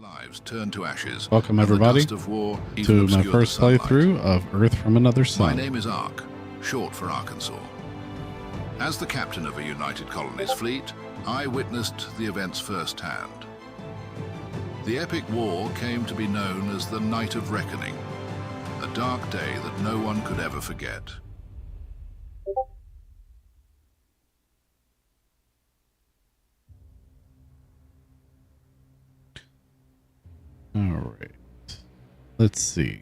Lives turned to ashes. Welcome everybody to my first playthrough of Earth from Another Sun. My name is Ark, short for Arkansas. As the captain of a United Colonies fleet, I witnessed the events firsthand. The epic war came to be known as the Night of Reckoning, a dark day that no one could ever forget. All right, let's see.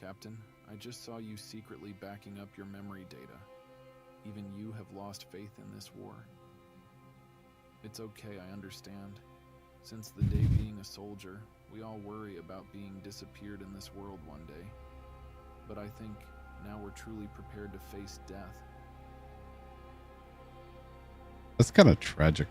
Captain, I just saw you secretly backing up your memory data. Even you have lost faith in this war. It's okay, I understand. Since the day being a soldier, we all worry about being disappeared in this world one day. But I think now we're truly prepared to face death. That's kind of tragic.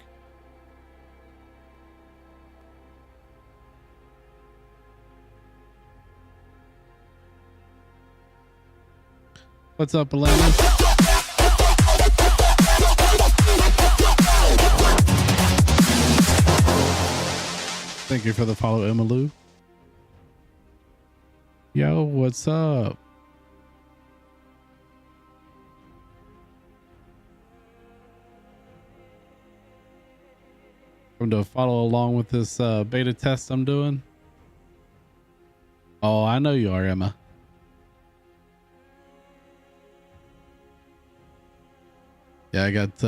What's up, Alanis? Thank you for the follow, Emmylou. Yo, what's up? I'm to follow along with this beta test I'm doing. Oh, I know you are, Emma. Yeah, I got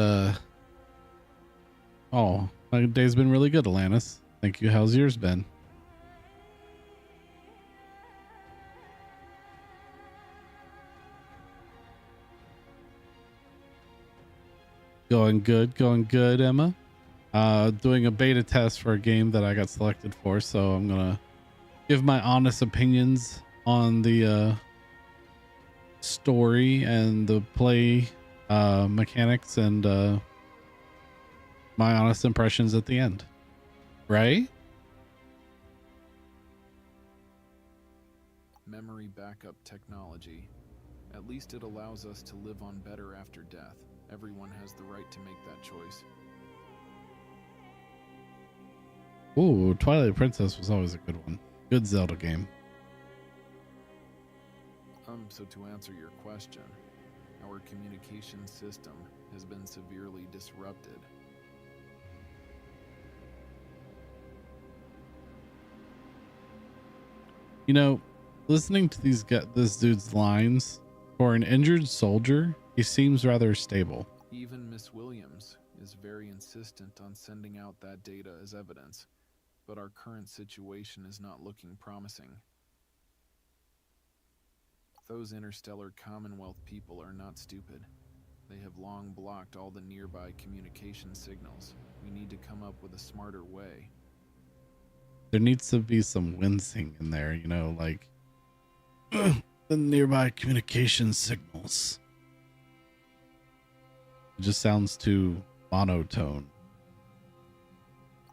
oh, my day's been really good, Alanis. Thank you. How's yours been? Going good, Emma. Doing a beta test for a game that I got selected for, so I'm gonna give my honest opinions on the story and the play mechanics and my honest impressions at the end, right? Memory backup technology. At least it allows us to live on better after death. Everyone has the right to make that choice. Ooh, Twilight Princess was always a good one. Good Zelda game. So to answer your question, our communication system has been severely disrupted. You know, listening to this dude's lines, for an injured soldier, he seems rather stable. Even Miss Williams is very insistent on sending out that data as evidence, but our current situation is not looking promising. Those interstellar Commonwealth people are not stupid. They have long blocked all the nearby communication signals. We need to come up with a smarter way. There needs to be some wincing in there, you know, like the nearby communication signals. It just sounds too monotone.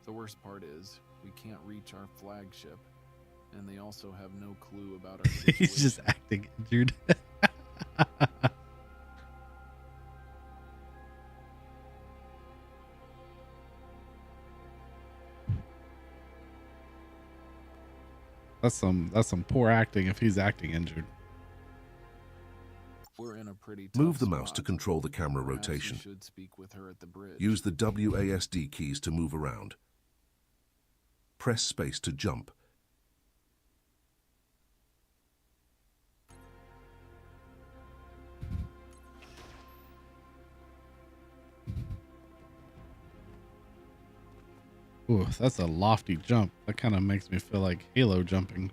The worst part is we can't reach our flagship, and they also have no clue about our situation. He's just acting injured. That's some poor acting if he's acting injured. We're in a pretty Move the mouse to control the camera rotation. Should speak with her at the bridge. Use the WASD keys to move around. Press space to jump. Ooh, that's a lofty jump. That kind of makes me feel like Halo jumping.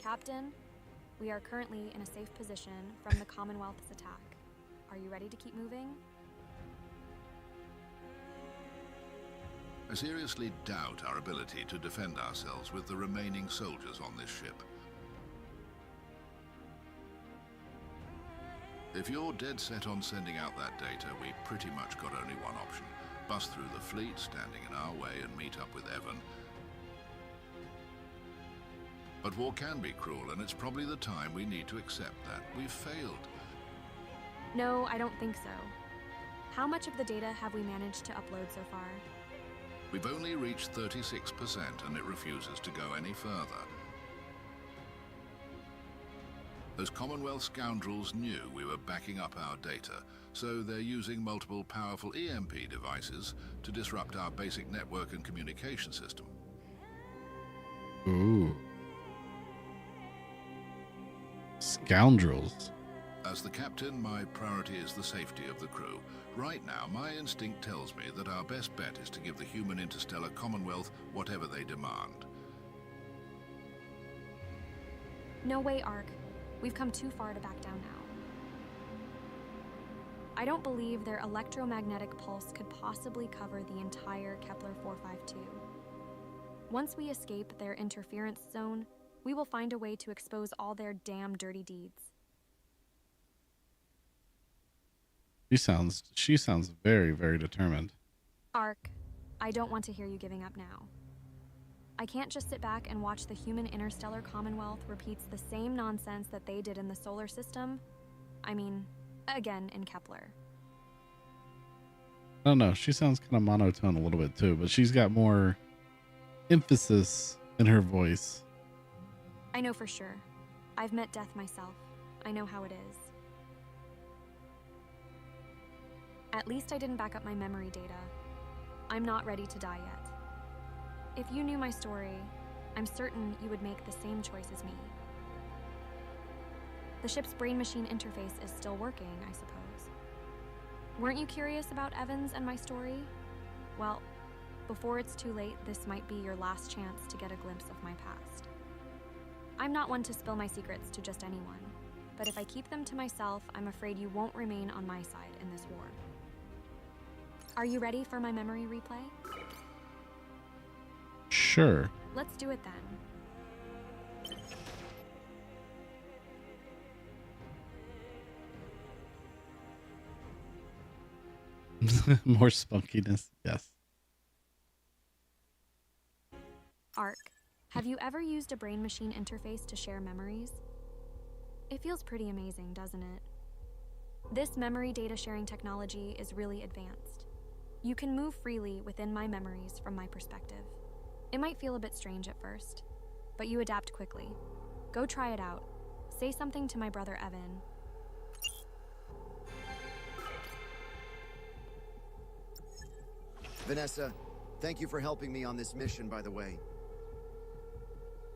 Captain, we are currently in a safe position from the Commonwealth's attack. Are you ready to keep moving? I seriously doubt our ability to defend ourselves with the remaining soldiers on this ship. If you're dead set on sending out that data, we pretty much got only one option. bust through the fleet, standing in our way, and meet up with Evan. But war can be cruel, and it's probably the time we need to accept that. We've failed. No, I don't think so. How much of the data have we managed to upload so far? We've only reached 36%, and it refuses to go any further. Those Commonwealth scoundrels knew we were backing up our data, so they're using multiple powerful EMP devices to disrupt our basic network and communication system. Ooh. Scoundrels. As the captain, my priority is the safety of the crew. Right now, my instinct tells me that our best bet is to give the human interstellar Commonwealth whatever they demand. No way, Ark. We've come too far to back down now. I don't believe their electromagnetic pulse could possibly cover the entire Kepler 452. Once we escape their interference zone, we will find a way to expose all their damn dirty deeds. She sounds very, very determined. Ark, I don't want to hear you giving up now. I can't just sit back and watch the human interstellar Commonwealth repeats the same nonsense that they did in the solar system. I mean, again in Kepler. I don't know. She sounds kind of monotone a little bit too, but she's got more emphasis in her voice. I know for sure. I've met death myself. I know how it is. At least I didn't back up my memory data. I'm not ready to die yet. If you knew my story, I'm certain you would make the same choice as me. The ship's brain-machine interface is still working, I suppose. Weren't you curious about Evans and my story? Well, before it's too late, this might be your last chance to get a glimpse of my past. I'm not one to spill my secrets to just anyone, but if I keep them to myself, I'm afraid you won't remain on my side in this war. Are you ready for my memory replay? Sure. Let's do it then. More spunkiness. Yes. Ark, have you ever used a brain-machine interface to share memories? It feels pretty amazing, doesn't it? This memory data sharing technology is really advanced. You can move freely within my memories from my perspective. It might feel a bit strange at first, but you adapt quickly. Go try it out. Say something to my brother Evan. Vanessa, thank you for helping me on this mission, by the way.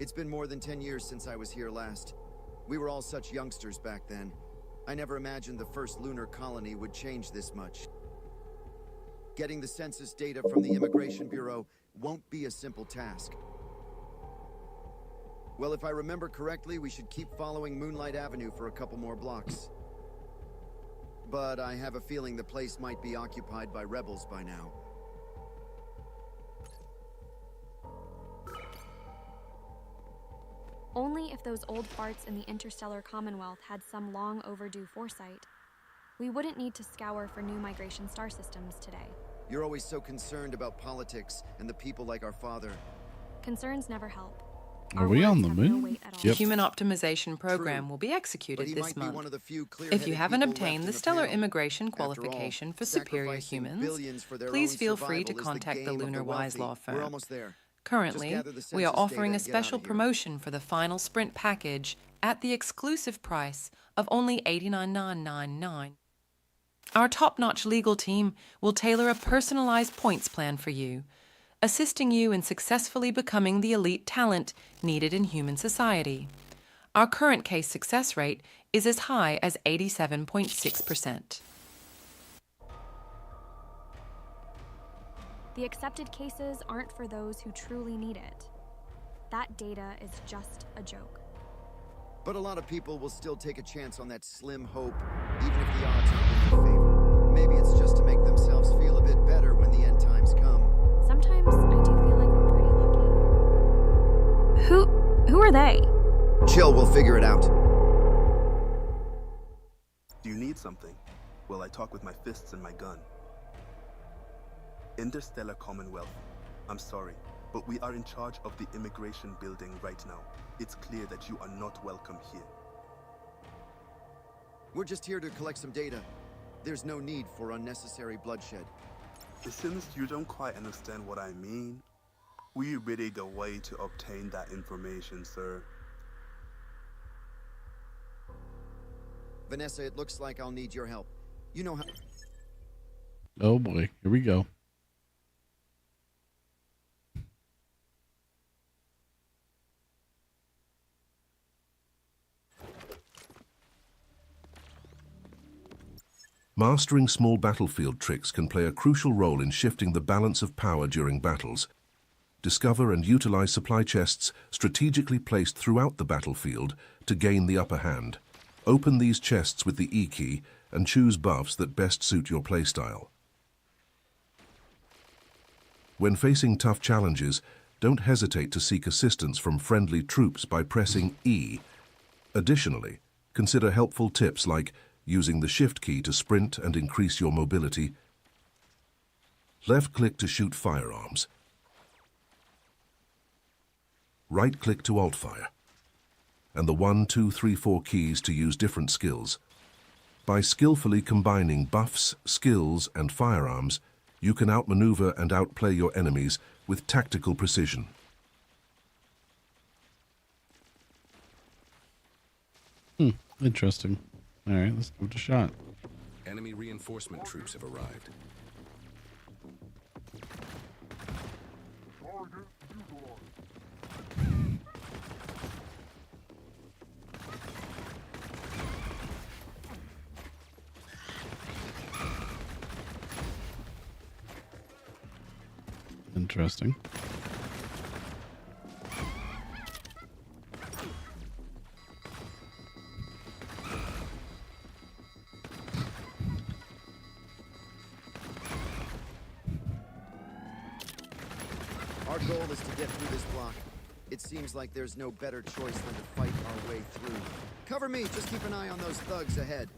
It's been more than 10 years since I was here last. We were all such youngsters back then. I never imagined the first lunar colony would change this much. Getting the census data from the Immigration Bureau won't be a simple task. Well, if I remember correctly, we should keep following Moonlight Avenue for a couple more blocks. But I have a feeling the place might be occupied by rebels by now. Only if those old farts in the interstellar Commonwealth had some long overdue foresight, we wouldn't need to scour for new migration star systems today. You're always so concerned about politics and the people like our father. Concerns never help. Are Our we on words the have moon? no weight at all. Yep. The human optimization program True. will be But executed he this might be one month. of the few If clear-headed you haven't people obtained left the in stellar panel. immigration After all, qualification for superior sacrificing humans, billions for their please own feel free to survival is the contact the game of Lunar Wise wealthy. law We're firm. almost there. Currently, gather the we are census offering data a and get out special of here. promotion for the final sprint package at the exclusive price of only $89,999. Our top-notch legal team will tailor a personalized points plan for you, assisting you in successfully becoming the elite talent needed in human society. Our current case success rate is as high as 87.6%. The accepted cases aren't for those who truly need it. That data is just a joke. But a lot of people will still take a chance on that slim hope, even if the odds aren't in their favor. Maybe it's just to make themselves feel a bit better when the end times come. Sometimes I do feel like we're pretty lucky. Who are they? Chill, we'll figure it out. Do you need something? Well, I talk with my fists and my gun. Interstellar Commonwealth. I'm sorry, but we are in charge of the immigration building right now. It's clear that you are not welcome here. We're just here to collect some data. There's no need for unnecessary bloodshed. Since you don't quite understand what I mean, we really the way to obtain that information, sir. Vanessa, it looks like I'll need your help. You know how... Oh boy, here we go. Mastering small battlefield tricks can play a crucial role in shifting the balance of power during battles. Discover and utilize supply chests strategically placed throughout the battlefield to gain the upper hand. Open these chests with the E key and choose buffs that best suit your playstyle. When facing tough challenges, don't hesitate to seek assistance from friendly troops by pressing E. Additionally, consider helpful tips like using the shift key to sprint and increase your mobility, left-click to shoot firearms, right-click to alt-fire, and the 1, 2, 3, 4 keys to use different skills. By skillfully combining buffs, skills, and firearms, you can outmaneuver and outplay your enemies with tactical precision. Interesting. All right, let's give it a shot. Enemy reinforcement troops have arrived. Interesting. Our goal is to get through this block. It seems like there's no better choice than to fight our way through. Cover me, just keep an eye on those thugs ahead.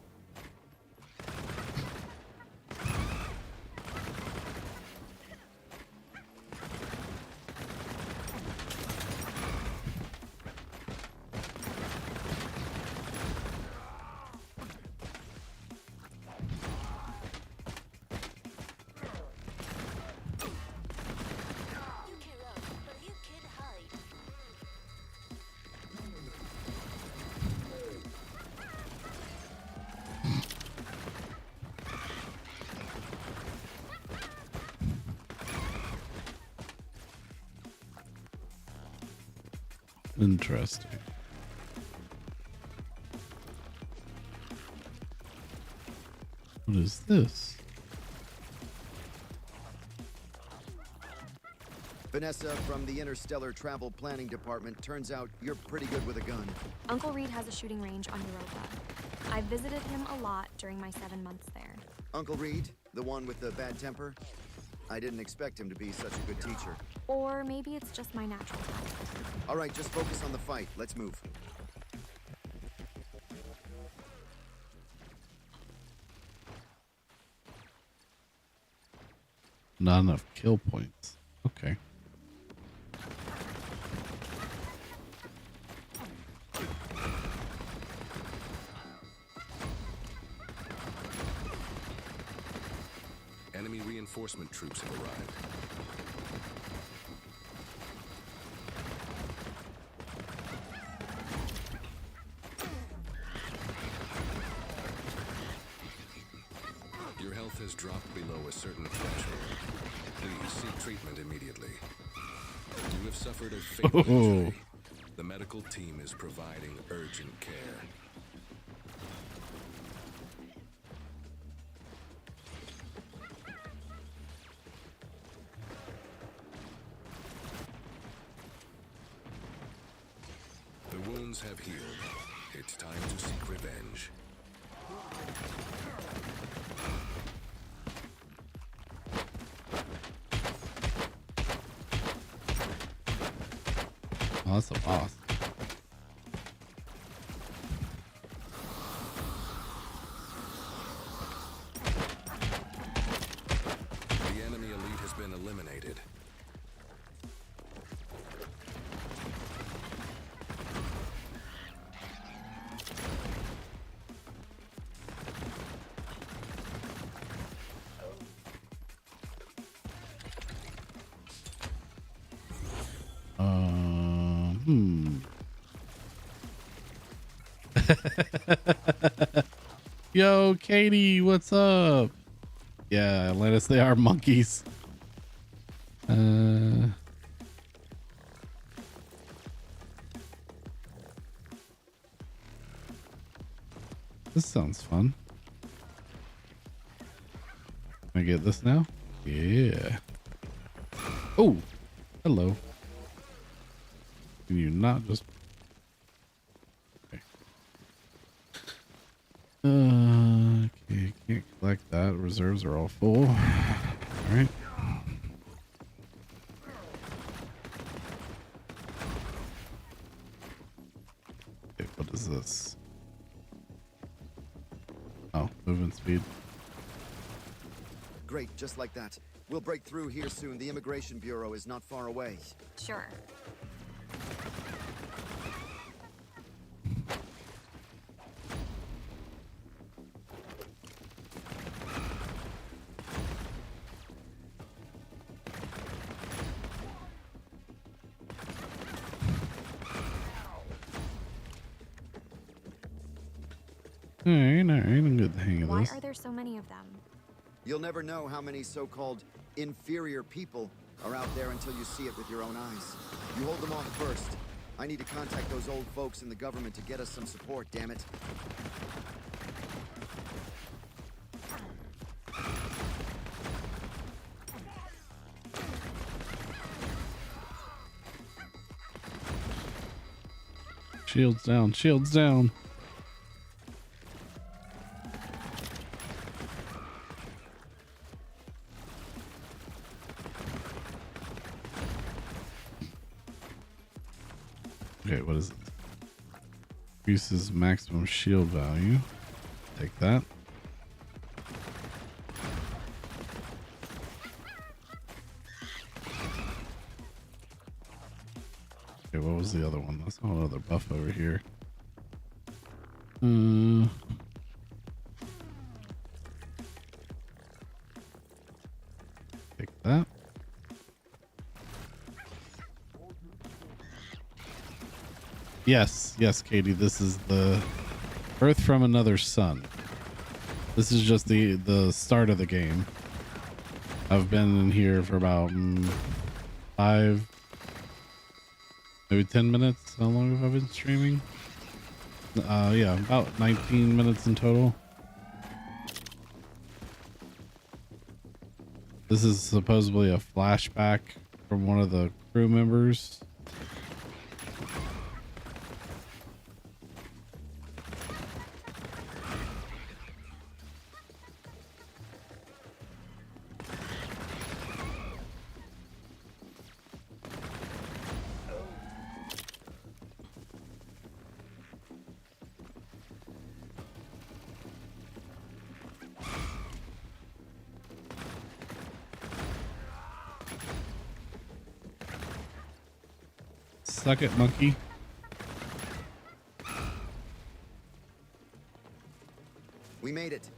Interesting. What is this? Vanessa from the Interstellar Travel Planning Department. Turns out you're pretty good with a gun. Uncle Reed has a shooting range on Europa. I've visited him a lot during my 7 months there. Uncle Reed, the one with the bad temper? I didn't expect him to be such a good teacher. Or maybe it's just my natural type. All right, just focus on the fight. Let's move. Not enough kill points. Okay. Enemy reinforcement troops have arrived. Your health has dropped below a certain threshold. Please seek treatment immediately. You have suffered a fatal injury. The medical team is providing urgent care. The wounds have healed. It's time to seek revenge. Oh, that's a boss. The enemy elite has Yo, Katie, what's up? Yeah, Atlantis, they are monkeys. This sounds fun. Can I get this now? Yeah. Oh, hello. Can you not just... Okay. Okay, can't collect that. Reserves are all full. All right. Okay, what is this? Oh, movement speed. Great, just like that. We'll break through here soon. The Immigration Bureau is not far away. Sure. All right, I'm good the hang of Why this. are there so many of them? You'll never know how many so-called inferior people are out there until you see it with your own eyes. You hold them off first. I need to contact those old folks in the government to get us some support, damn it. Shields down, shields down. Okay, what is it? Increases maximum shield value. Take that. Okay, what was the other one? That's not another buff over here. Take that. Yes, Katie, this is the Earth from Another Sun. This is just the start of the game. I've been in here for about 5, maybe 10 minutes. How long have I been streaming? Yeah, about 19 minutes in total. This is supposedly a flashback from one of the crew members. Suck it, monkey. We made it.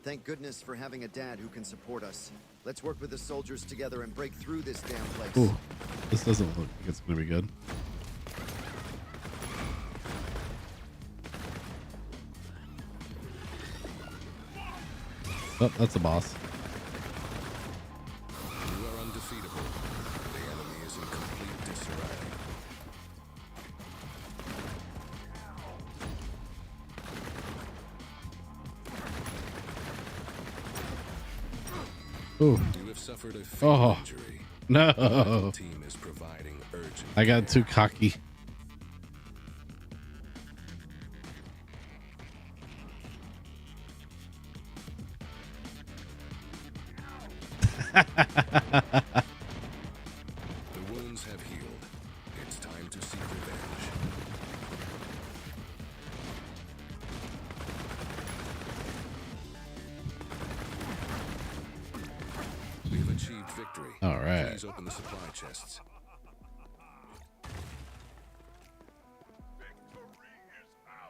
Thank goodness for having a dad who can support us. Let's work with the soldiers together and break through this damn place. Ooh, this doesn't look like it's gonna be good. Oh, that's a boss. You are undefeatable. The enemy is in complete disarray. Ooh. You have suffered a fatal injury. No. The team is providing urgent I got care. too cocky. The wounds have healed. It's time to seek revenge. We've achieved victory. All right. Please open the supply chests.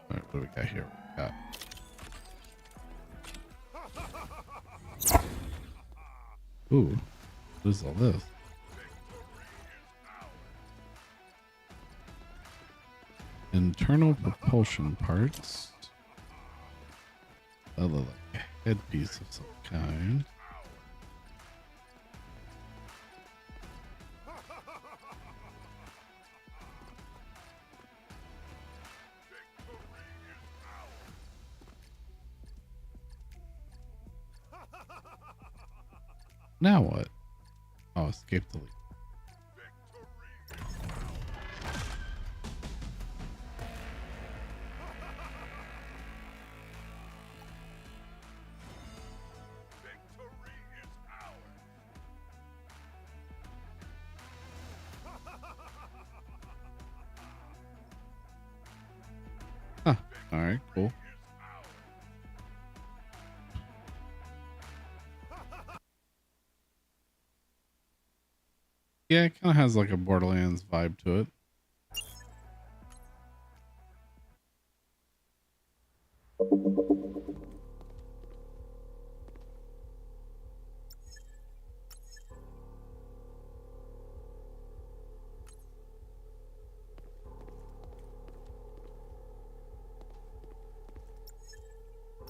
All right, what do we got here? We got ooh, what is all this? Internal propulsion parts. That look like a headpiece of some kind. Now what? Oh, escape the lead. Huh. All right, cool. Yeah, it kind of has like a Borderlands vibe to it.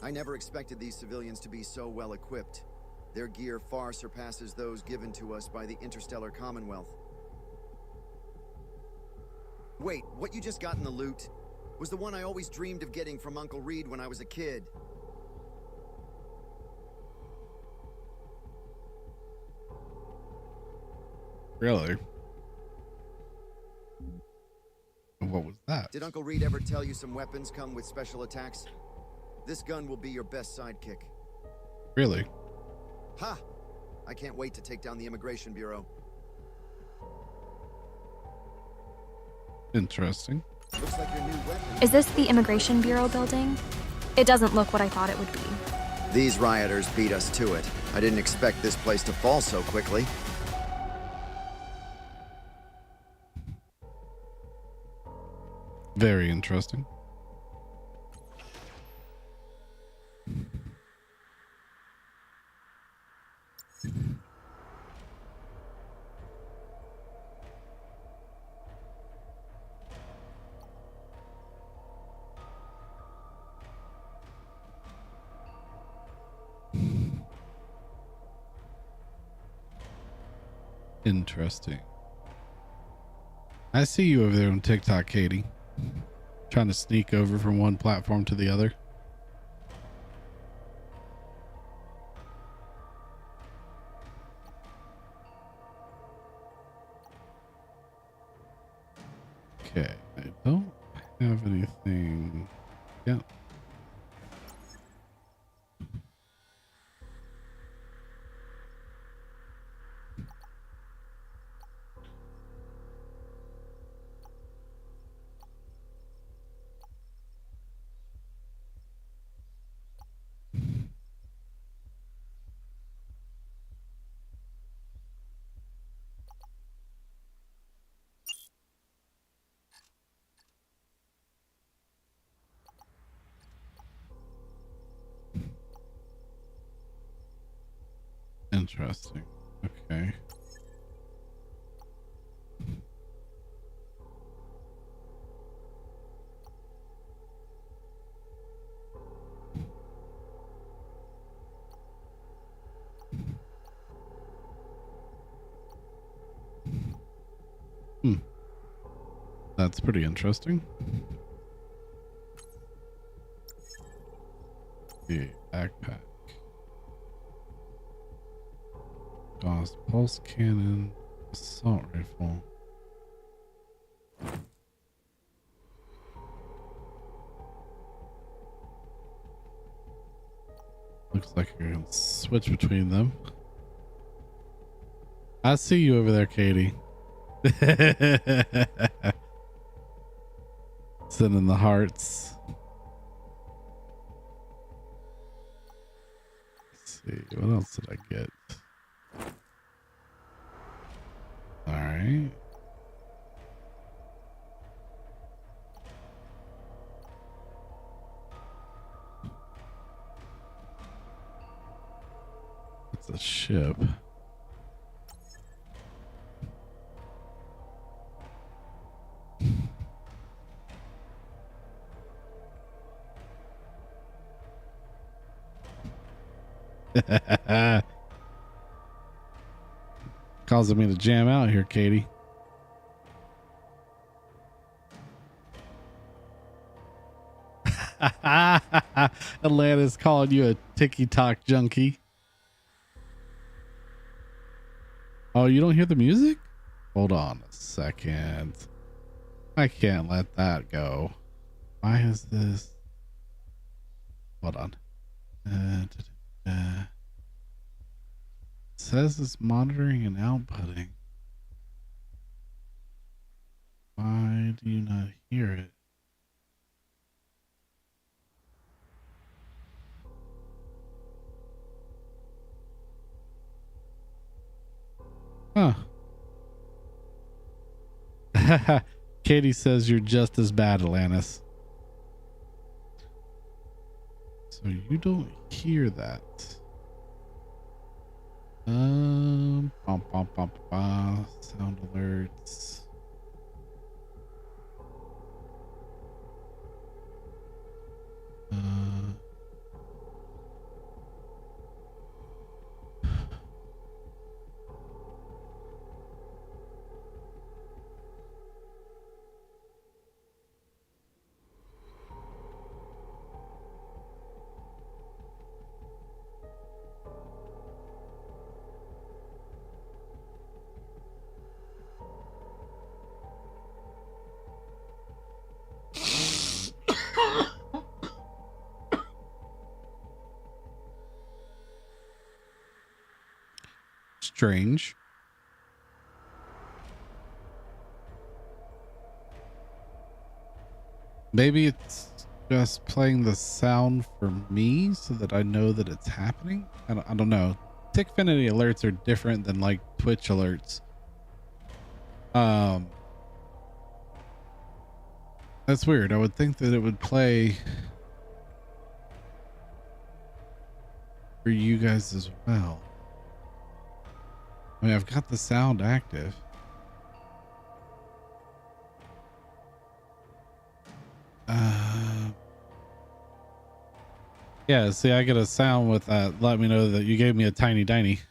I never expected these civilians to be so well equipped. Their gear far surpasses those given to us by the Interstellar Commonwealth. Wait, what you just got in the loot was the one I always dreamed of getting from Uncle Reed when I was a kid. Really? What was that? Did Uncle Reed ever tell you some weapons come with special attacks? This gun will be your best sidekick. Really? Ha! I can't wait to take down the Immigration Bureau. Interesting. Looks like your new weapon. Is this the Immigration Bureau building? It doesn't look what I thought it would be. These rioters beat us to it. I didn't expect this place to fall so quickly. Very interesting. Interesting. I see you over there on TikTok, Katie. Trying to sneak over from one platform to the other. Okay, I don't have anything. Yeah. Interesting. Okay. Hmm. That's pretty interesting. The backpack. Gauss pulse cannon. Assault rifle. Looks like I can switch between them. I see you over there, Katie. Sending the hearts. Let's see. What else did I get? All right. It's a ship. Causing me to jam out here, Katie. Atlanta's calling you a TikTok junkie. Oh, you don't hear the music? Hold on a second. I can't let that go. Why is this? Hold on. It says it's monitoring and outputting. Why do you not hear it? Huh. Katie says you're just as bad, Atlantis. So you don't hear that. Bum, bum, bum, bum, sound alerts. Strange. Maybe it's just playing the sound for me so that I know that it's happening. I don't know. Tickfinity alerts are different than like Twitch alerts. That's weird. I would think that it would play for you guys as well. I mean, I've got the sound active. Yeah, see, I get a sound with that. Let me know that you gave me a tiny diny.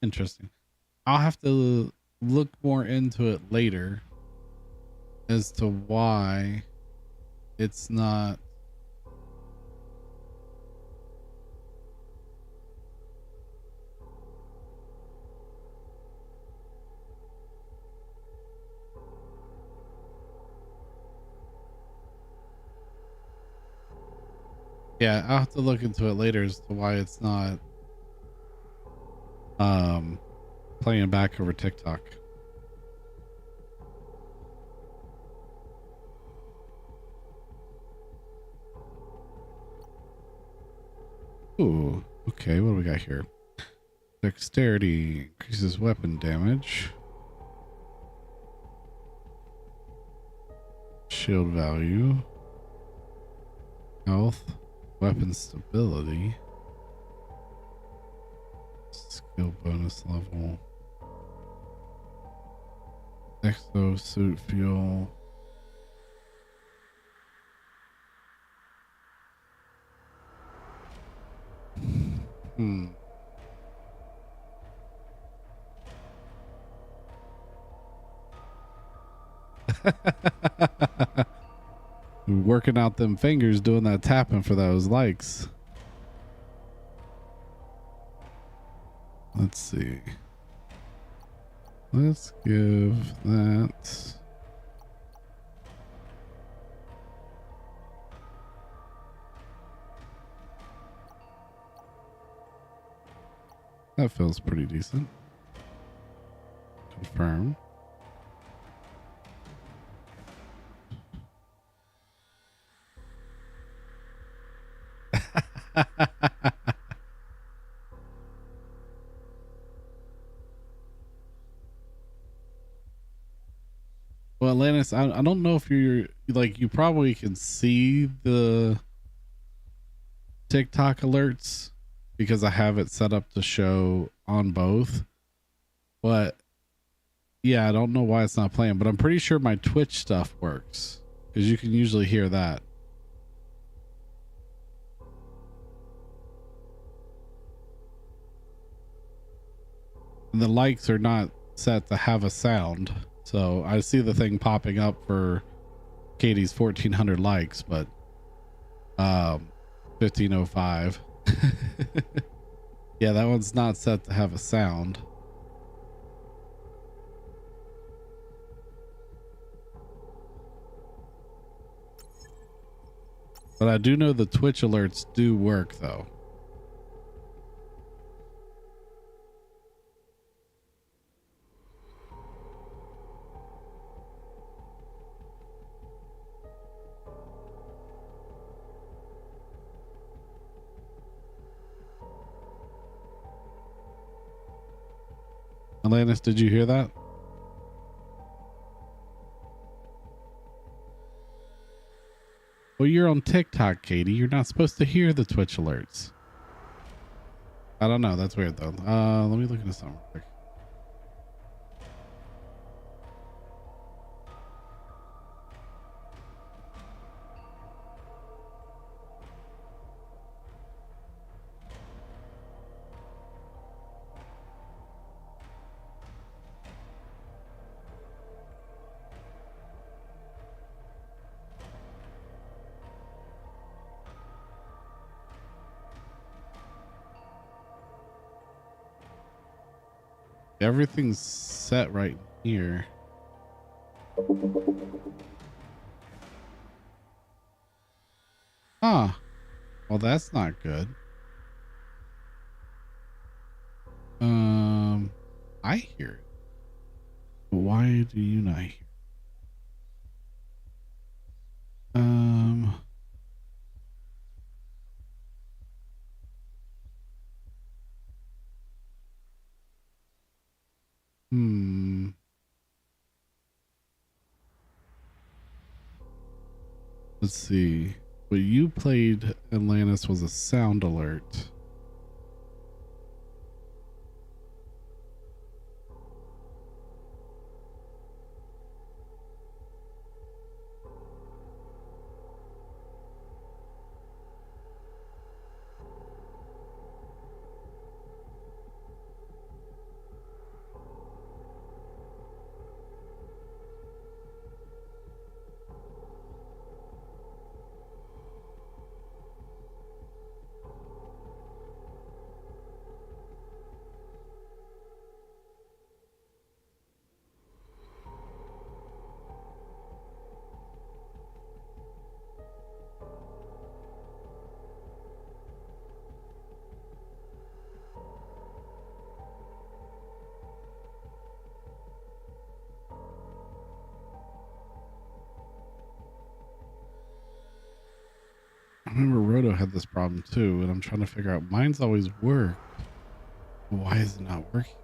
Interesting. I'll have to look more into it later as to why it's not. Yeah, I'll have to look into it later as to why it's not playing back over TikTok. Ooh, okay, what do we got here? Dexterity increases weapon damage. Shield value. Health. Weapon stability. Skill bonus level. Exo suit fuel. Working out them fingers doing that tapping for those likes. Let's see. Let's give that. That feels pretty decent. Confirm. Well, Atlantis Lannis, I don't know if you're like, you probably can see the TikTok alerts because I have it set up to show on both. But yeah, I don't know why it's not playing, but I'm pretty sure my Twitch stuff works because you can usually hear that. And the likes are not set to have a sound. So I see the thing popping up for Katie's 1400 likes, but 1505. Yeah, that one's not set to have a sound. But I do know the Twitch alerts do work though. Atlantis, did you hear that? Well, you're on TikTok, Katie. You're not supposed to hear the Twitch alerts. I don't know. That's weird though. Let me look into something real quick. Everything's set right here. Ah, well, that's not good. I hear it. But why do you not hear it? Let's see. What you played, Atlantis, was a sound alert. I remember Roto had this problem too, and I'm trying to figure out. Mine's always worked. Why is it not working?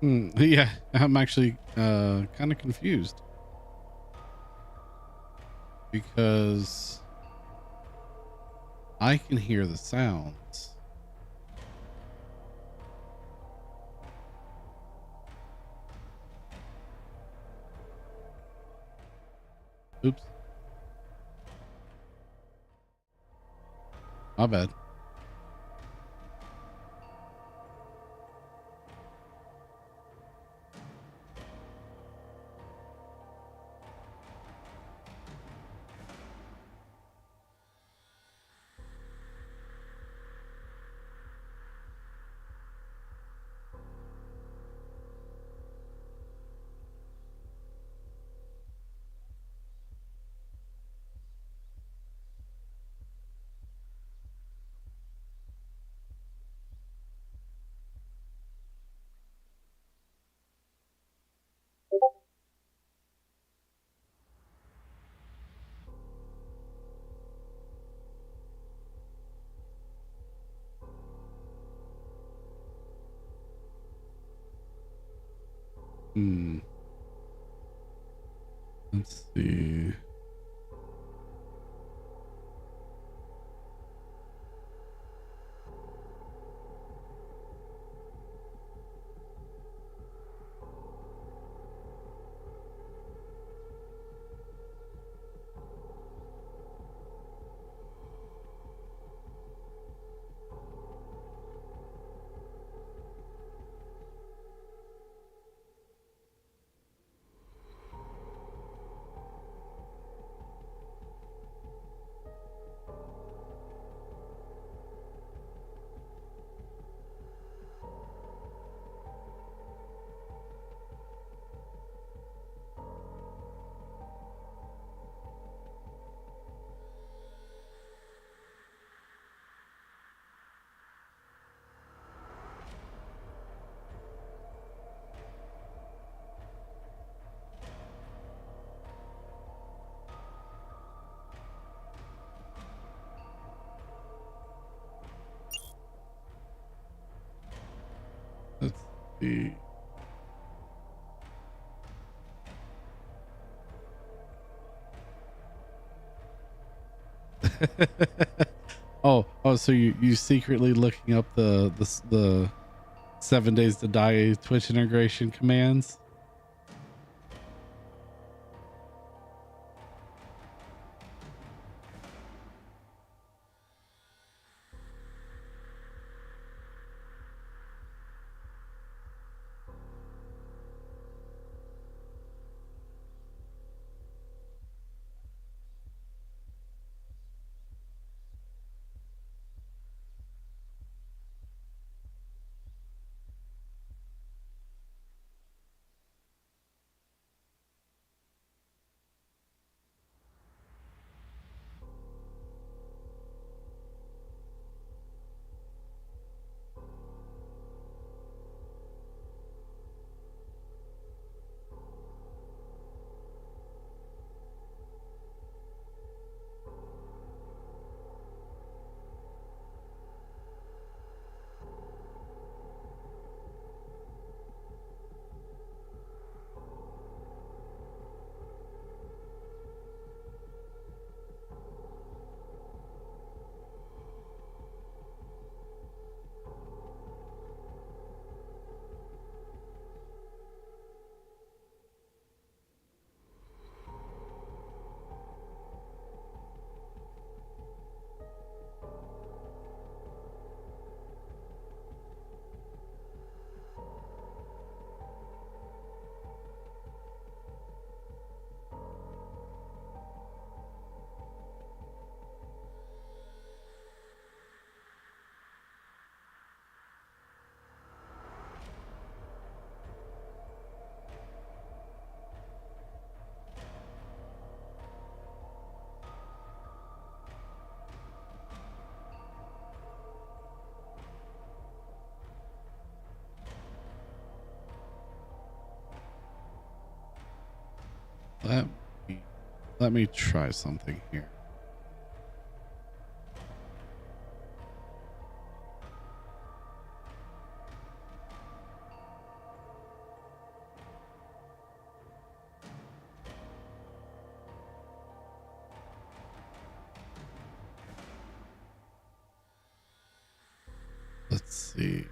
Yeah, I'm actually kind of confused because I can hear the sounds. Oops. My bad. Let's see. Let's see. Oh, so you secretly looking up the 7 days to die Twitch integration commands? Let let me try something here. Let's see.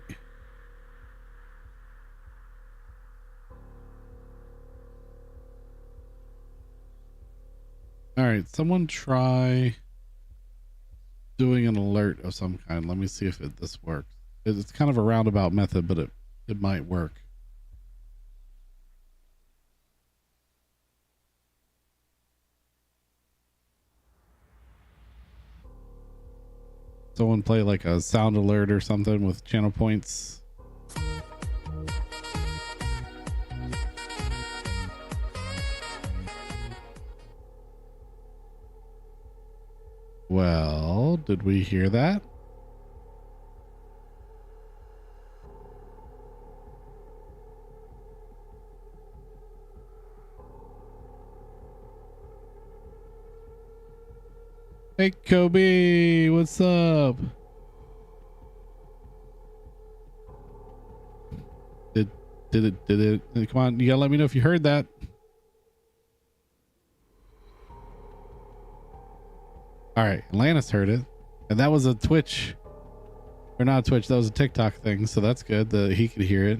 All right, someone try doing an alert of some kind. Let me see if this works. It's kind of a roundabout method, but it might work. Someone play like a sound alert or something with channel points. Well, did we hear that? Hey, Kobe, what's up? Did it? Come on, you gotta let me know if you heard that. All right, Atlantis heard it, and that was a Twitch, or not a Twitch. That was a TikTok thing, so that's good that he could hear it.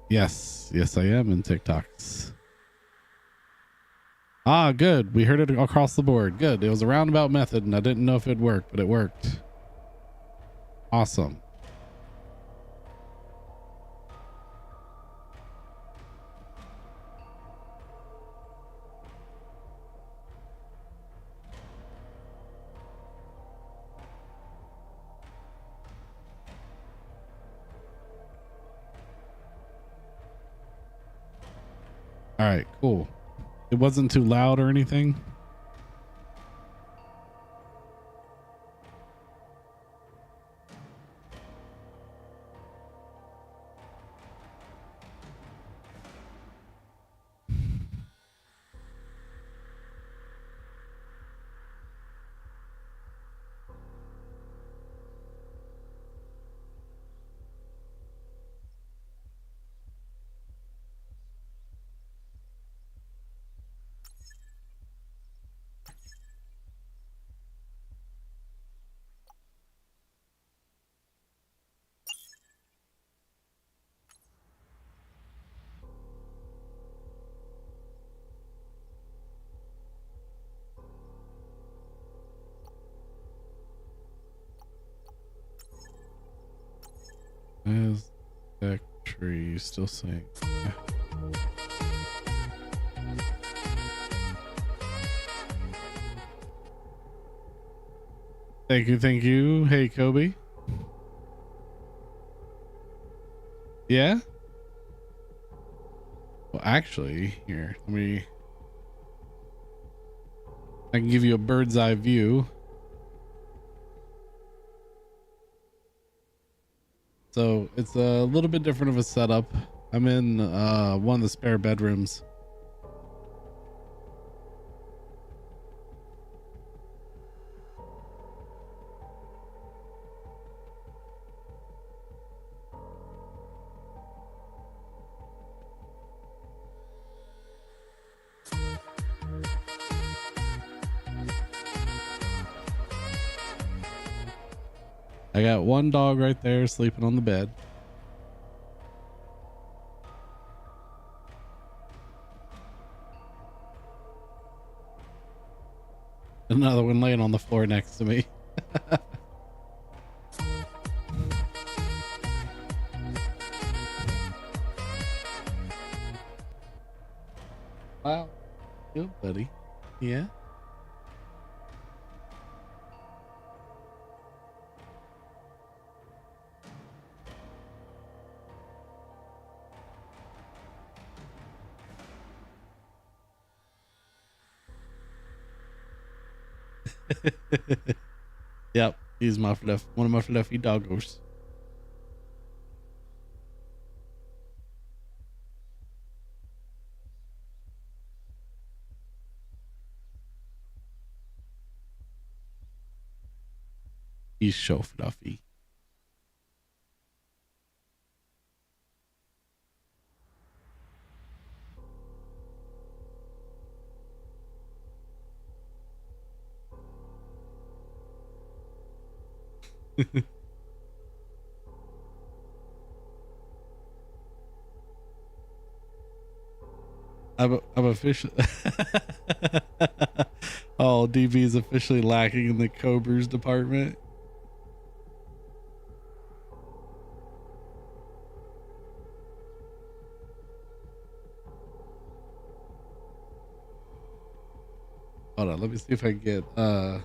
Yes, I am in TikToks. Ah, good. We heard it across the board. Good. It was a roundabout method, and I didn't know if it worked, but it worked. Awesome. All right, cool. It wasn't too loud or anything. Is that tree still saying? Yeah. Thank you. Hey, Kobe. Yeah? Well, actually, here, I can give you a bird's eye view. So it's a little bit different of a setup. I'm in one of the spare bedrooms. I got one dog right there sleeping on the bed. Another one laying on the floor next to me. Wow. Good, buddy. Yeah. Yep, he's one of my fluffy doggos. He's so fluffy. I'm officially. Oh, DB is officially lacking in the Cobras department. Hold on, let me see if I can get uh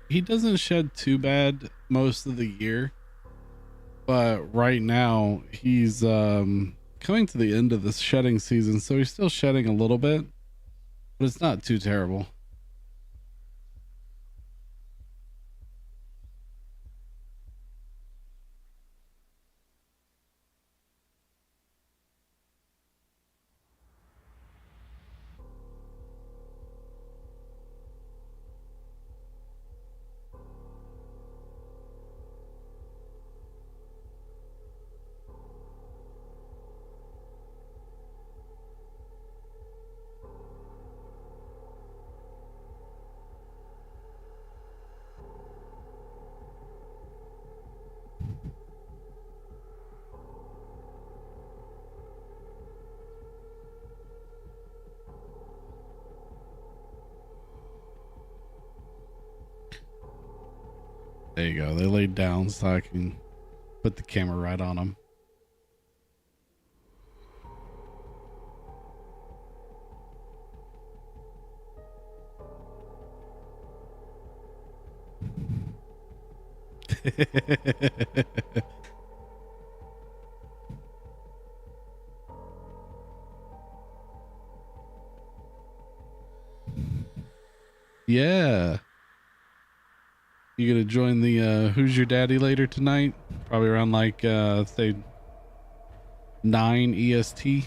he doesn't shed too bad most of the year, but right now he's coming to the end of the shedding season, so he's still shedding a little bit, but it's not too terrible. There you go. They laid down so I can put the camera right on them. Yeah. You gonna join the Who's Your Daddy later tonight? Probably around like say 9 EST.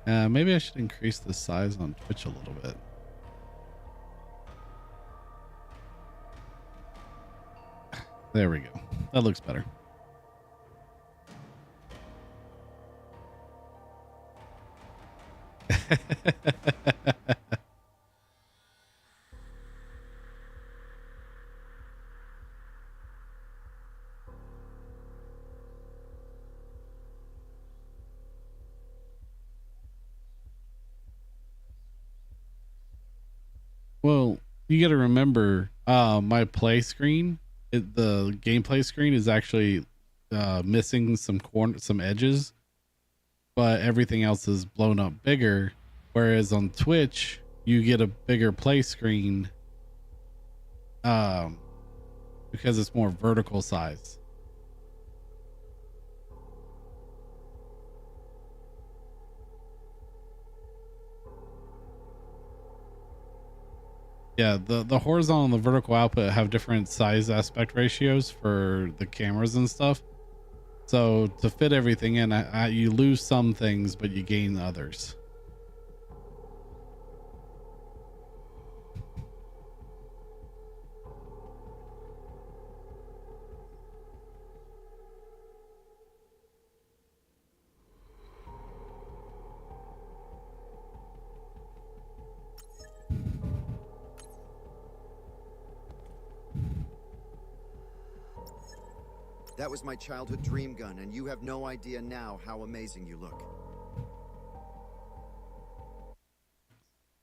Maybe I should increase the size on Twitch a little bit. There we go. That looks better. Well, you got to remember, my play screen, the gameplay screen is actually missing some edges, but everything else is blown up bigger. Whereas on Twitch, you get a bigger play screen, because it's more vertical size. Yeah, the horizontal and the vertical output have different size aspect ratios for the cameras and stuff. So to fit everything in, you lose some things, but you gain others. That was my childhood dream gun, and you have no idea now how amazing you look.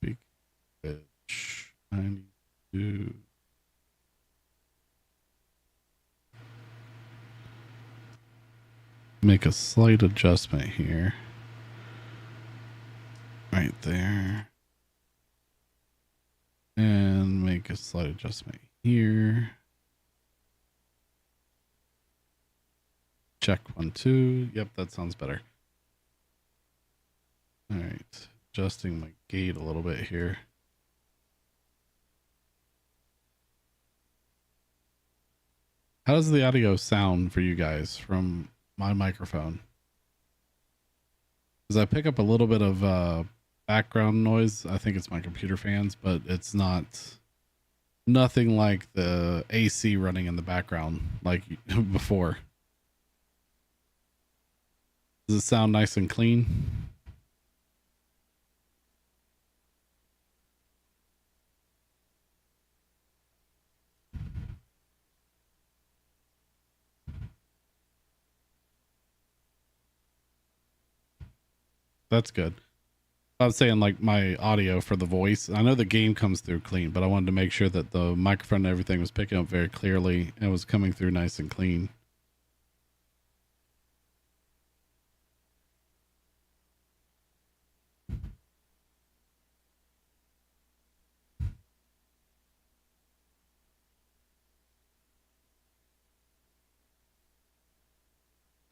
Big bitch. I need to make a slight adjustment here. Right there. And make a slight adjustment here. Check 1, 2. Yep, that sounds better. All right. Adjusting my gate a little bit here. How does the audio sound for you guys from my microphone? Because I pick up a little bit of background noise. I think it's my computer fans, but it's nothing like the AC running in the background like before. Does it sound nice and clean? That's good. I was saying like my audio for the voice. I know the game comes through clean, but I wanted to make sure that the microphone and everything was picking up very clearly and was coming through nice and clean.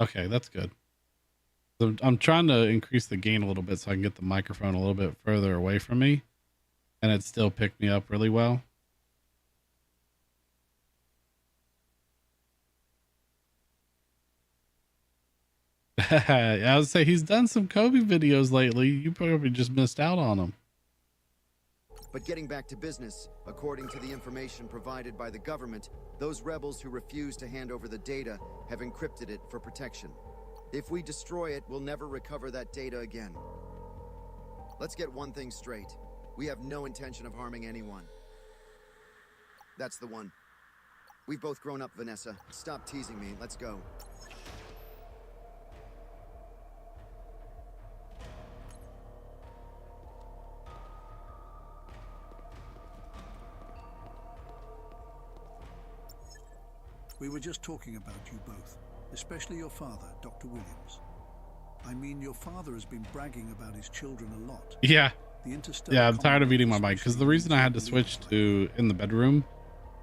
Okay, that's good. So I'm trying to increase the gain a little bit so I can get the microphone a little bit further away from me and it still picked me up really well. I would say he's done some Kobe videos lately. You probably just missed out on them. But getting back to business, according to the information provided by the government, those rebels who refuse to hand over the data have encrypted it for protection. If we destroy it, we'll never recover that data again. Let's get one thing straight. We have no intention of harming anyone. That's the one. We've both grown up, Vanessa. Stop teasing me. Let's go. We were just talking about you both, especially your father, Dr. Williams. I mean, your father has been bragging about his children a lot. Yeah. Yeah, I'm tired of eating my mic because the reason I had to switch to in the bedroom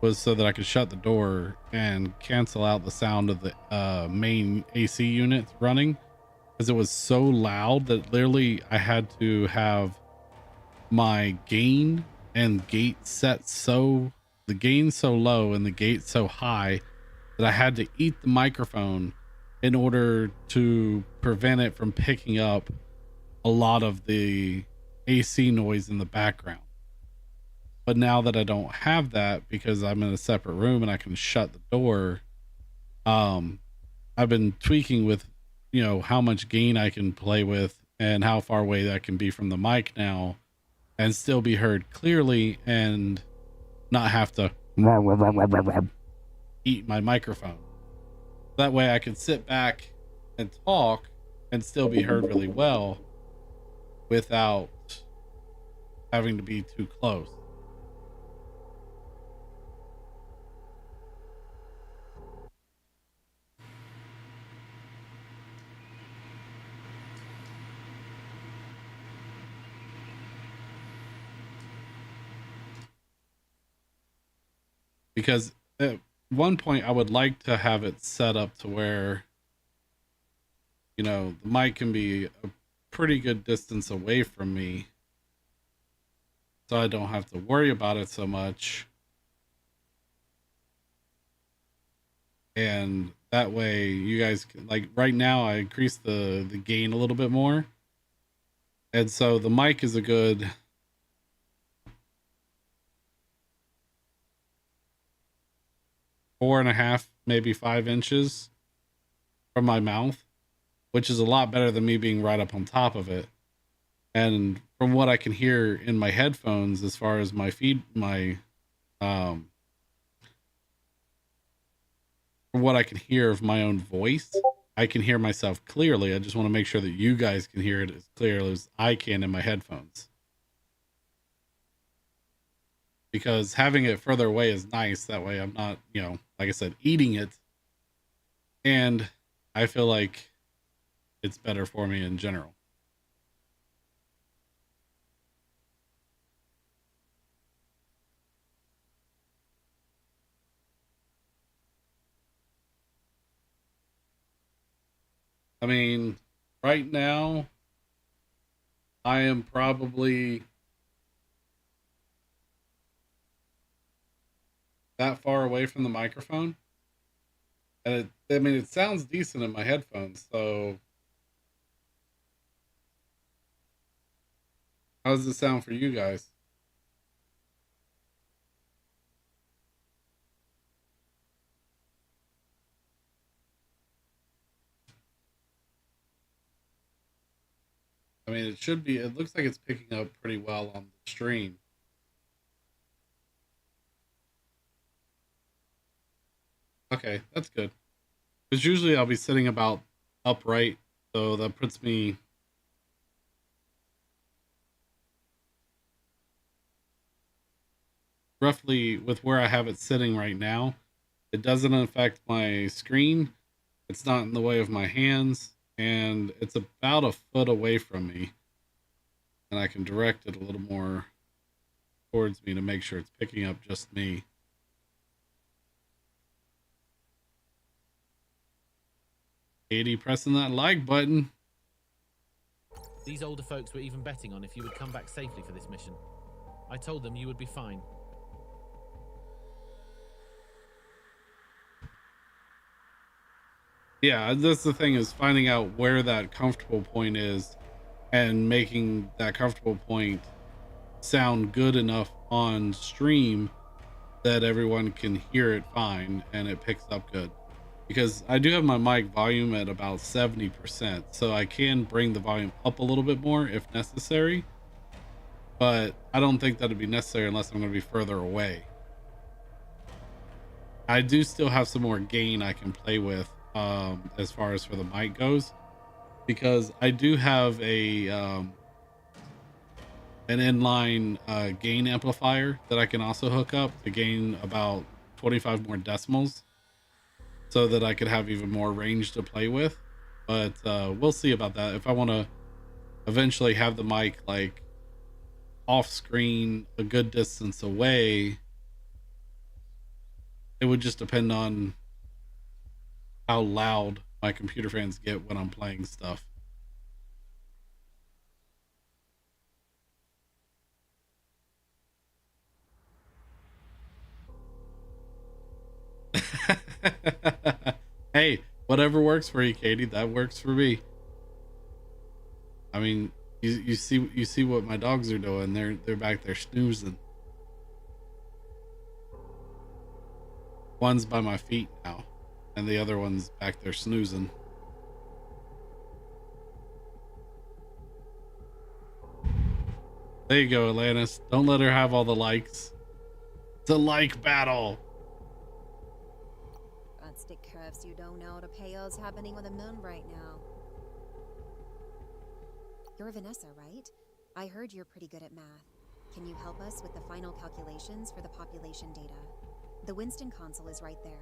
was so that I could shut the door and cancel out the sound of the main AC unit running, because it was so loud that literally I had to have my gain and gate set so the gain so low and the gate so high that I had to eat the microphone in order to prevent it from picking up a lot of the AC noise in the background. But now that I don't have that because I'm in a separate room and I can shut the door, I've been tweaking with, you know, how much gain I can play with and how far away that can be from the mic now and still be heard clearly and not have to eat my microphone. That way I can sit back and talk and still be heard really well without having to be too close. Because at one point I would like to have it set up to where, you know, the mic can be a pretty good distance away from me, so I don't have to worry about it so much. And that way you guys can, like right now I increase the gain a little bit more. And so the mic is a good 4.5, maybe 5 inches from my mouth, which is a lot better than me being right up on top of it. And from what I can hear in my headphones, as far as my from what I can hear of my own voice, I can hear myself clearly. I just want to make sure that you guys can hear it as clearly as I can in my headphones. Because having it further away is nice. That way I'm not, you know, like I said, eating it. And I feel like it's better for me in general. I mean, right now, I am probably that far away from the microphone. And it sounds decent in my headphones. So how does it sound for you guys? I mean, it looks like it's picking up pretty well on the stream. Okay, that's good. Because usually I'll be sitting about upright, so that puts me roughly with where I have it sitting right now. It doesn't affect my screen. It's not in the way of my hands, and it's about a foot away from me. And I can direct it a little more towards me to make sure it's picking up just me. Katie pressing that like button. These older folks were even betting on if you would come back safely for this mission. I told them you would be fine. Yeah, that's the thing, is finding out where that comfortable point is and making that comfortable point sound good enough on stream that everyone can hear it fine and it picks up good. Because I do have my mic volume at about 70%, so I can bring the volume up a little bit more if necessary. But I don't think that'd be necessary unless I'm going to be further away. I do still have some more gain I can play with as far as for the mic goes, because I do have a an inline gain amplifier that I can also hook up to gain about 25 more decimals, so that I could have even more range to play with. But we'll see about that. If I want to eventually have the mic like off screen a good distance away, it would just depend on how loud my computer fans get when I'm playing stuff. Hey, whatever works for you, Katie, that works for me. I mean, you see what my dogs are doing. They're back there snoozing. One's by my feet now, and the other one's back there snoozing. There you go, Atlantis. Don't let her have all the likes. It's a like battle. Stick curves, you don't know the chaos happening on the moon right now. You're Vanessa, right? I heard you're pretty good at math. Can you help us with the final calculations for the population data? The Winston console is right there.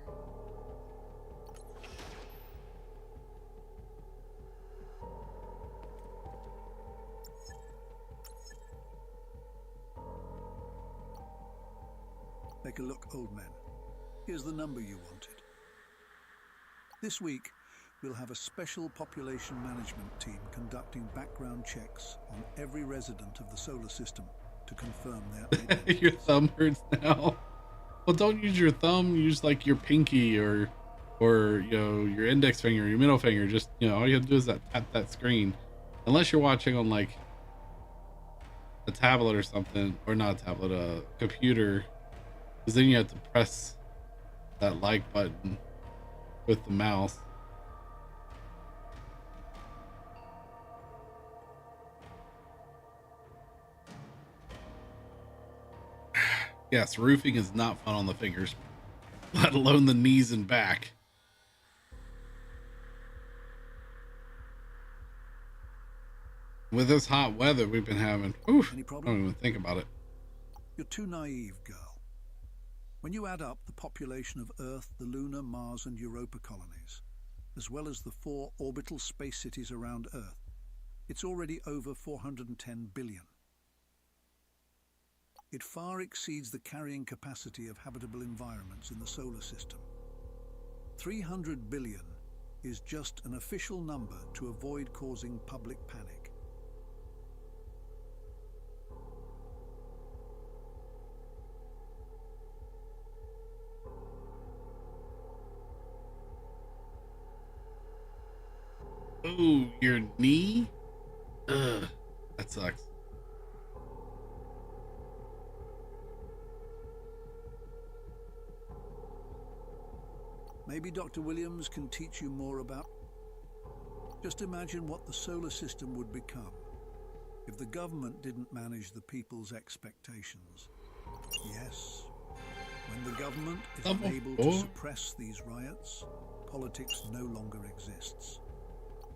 Take a look, old man. Here's the number you wanted. This week, we'll have a special population management team conducting background checks on every resident of the solar system to confirm their identity. Your thumb hurts now. Well, don't use your thumb. Use like your pinky or you know, your index finger, your middle finger. Just, you know, all you have to do is tap that screen. Unless you're watching on like a tablet or something, or not a tablet, a computer, because then you have to press that like button with the mouse. Yes, roofing is not fun on the fingers, let alone the knees and back. With this hot weather we've been having, oof, Any I problem? don't even think about it. You're too naive, girl. When you add up the population of Earth, the lunar, Mars, and Europa colonies, as well as the 4 orbital space cities around Earth, it's already over 410 billion. It far exceeds the carrying capacity of habitable environments in the solar system. 300 billion is just an official number to avoid causing public panic. Ooh, your knee? Ugh, that sucks. Maybe Dr. Williams can teach you more about... Just imagine what the solar system would become if the government didn't manage the people's expectations. Yes, when the government is unable to suppress these riots, politics no longer exists.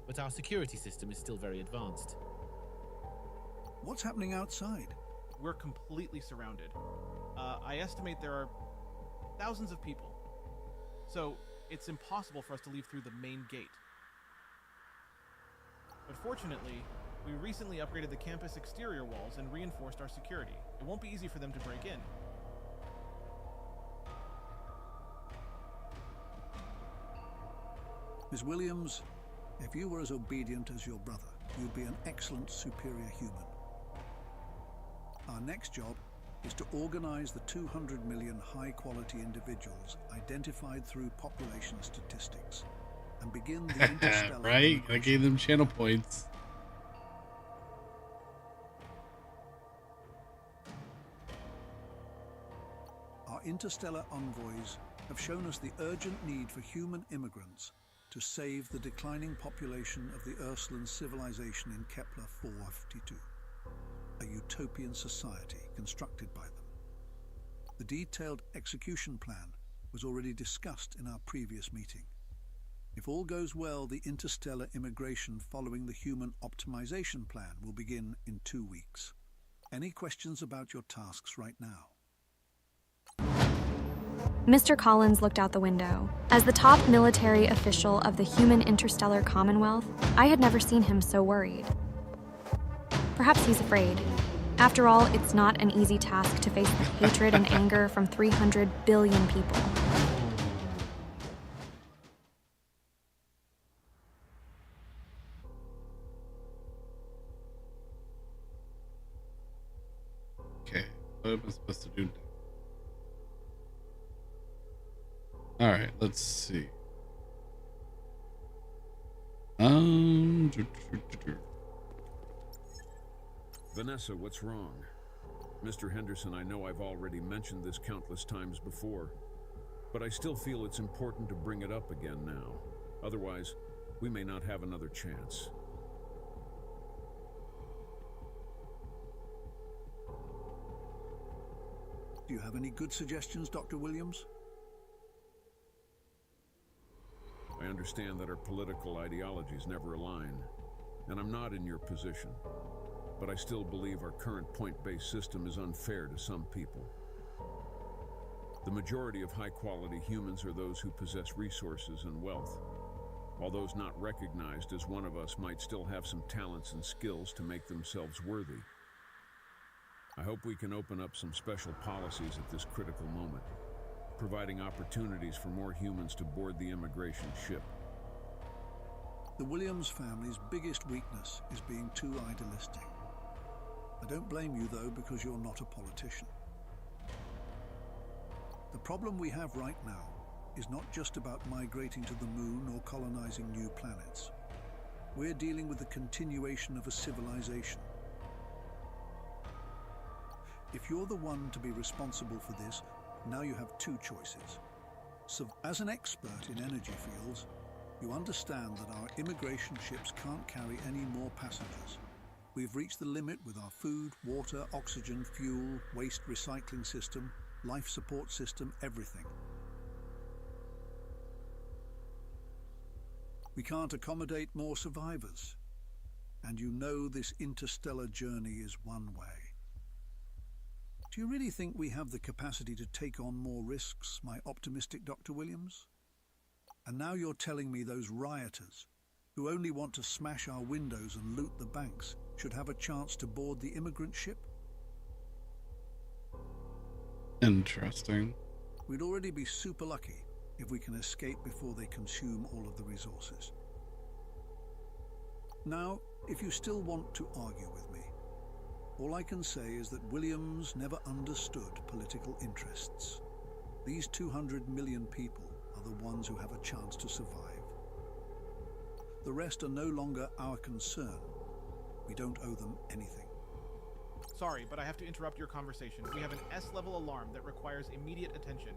But our security system is still very advanced. What's happening outside? We're completely surrounded. I estimate there are thousands of people. So it's impossible for us to leave through the main gate. But fortunately, we recently upgraded the campus exterior walls and reinforced our security. It won't be easy for them to break in. Ms. Williams, if you were as obedient as your brother, you'd be an excellent superior human. Our next job is to organize the 200 million high-quality individuals identified through population statistics and begin the interstellar... Right? I gave them channel points. Our interstellar envoys have shown us the urgent need for human immigrants to save the declining population of the Ursulan civilization in Kepler 452, a utopian society constructed by them. The detailed execution plan was already discussed in our previous meeting. If all goes well, the interstellar immigration following the human optimization plan will begin in 2 weeks. Any questions about your tasks right now? Mr. Collins looked out the window. As the top military official of the Human Interstellar Commonwealth, I had never seen him so worried. Perhaps he's afraid. After all, it's not an easy task to face the hatred and anger from 300 billion people. Okay, what am I supposed to do now? All right, let's see. Vanessa, what's wrong? Mr. Henderson, I know I've already mentioned this countless times before, but I still feel it's important to bring it up again now. Otherwise, we may not have another chance. Do you have any good suggestions, Dr. Williams? I understand that our political ideologies never align, and I'm not in your position. But I still believe our current point-based system is unfair to some people. The majority of high-quality humans are those who possess resources and wealth, while those not recognized as one of us might still have some talents and skills to make themselves worthy. I hope we can open up some special policies at this critical moment, providing opportunities for more humans to board the immigration ship. The Williams family's biggest weakness is being too idealistic. I don't blame you, though, because you're not a politician. The problem we have right now is not just about migrating to the moon or colonizing new planets. We're dealing with the continuation of a civilization. If you're the one to be responsible for this, now you have 2 choices. So, as an expert in energy fields, you understand that our immigration ships can't carry any more passengers. We've reached the limit with our food, water, oxygen, fuel, waste recycling system, life support system, everything. We can't accommodate more survivors. and you know this interstellar journey is one way. Do you really think we have the capacity to take on more risks, my optimistic Dr. Williams? And now you're telling me those rioters, who only want to smash our windows and loot the banks, should have a chance to board the immigrant ship? Interesting. We'd already be super lucky if we can escape before they consume all of the resources. Now, if you still want to argue with me, all I can say is that Williams never understood political interests. These 200 million people are the ones who have a chance to survive. The rest are no longer our concern. We don't owe them anything. Sorry, but I have to interrupt your conversation. We have an S-level alarm that requires immediate attention.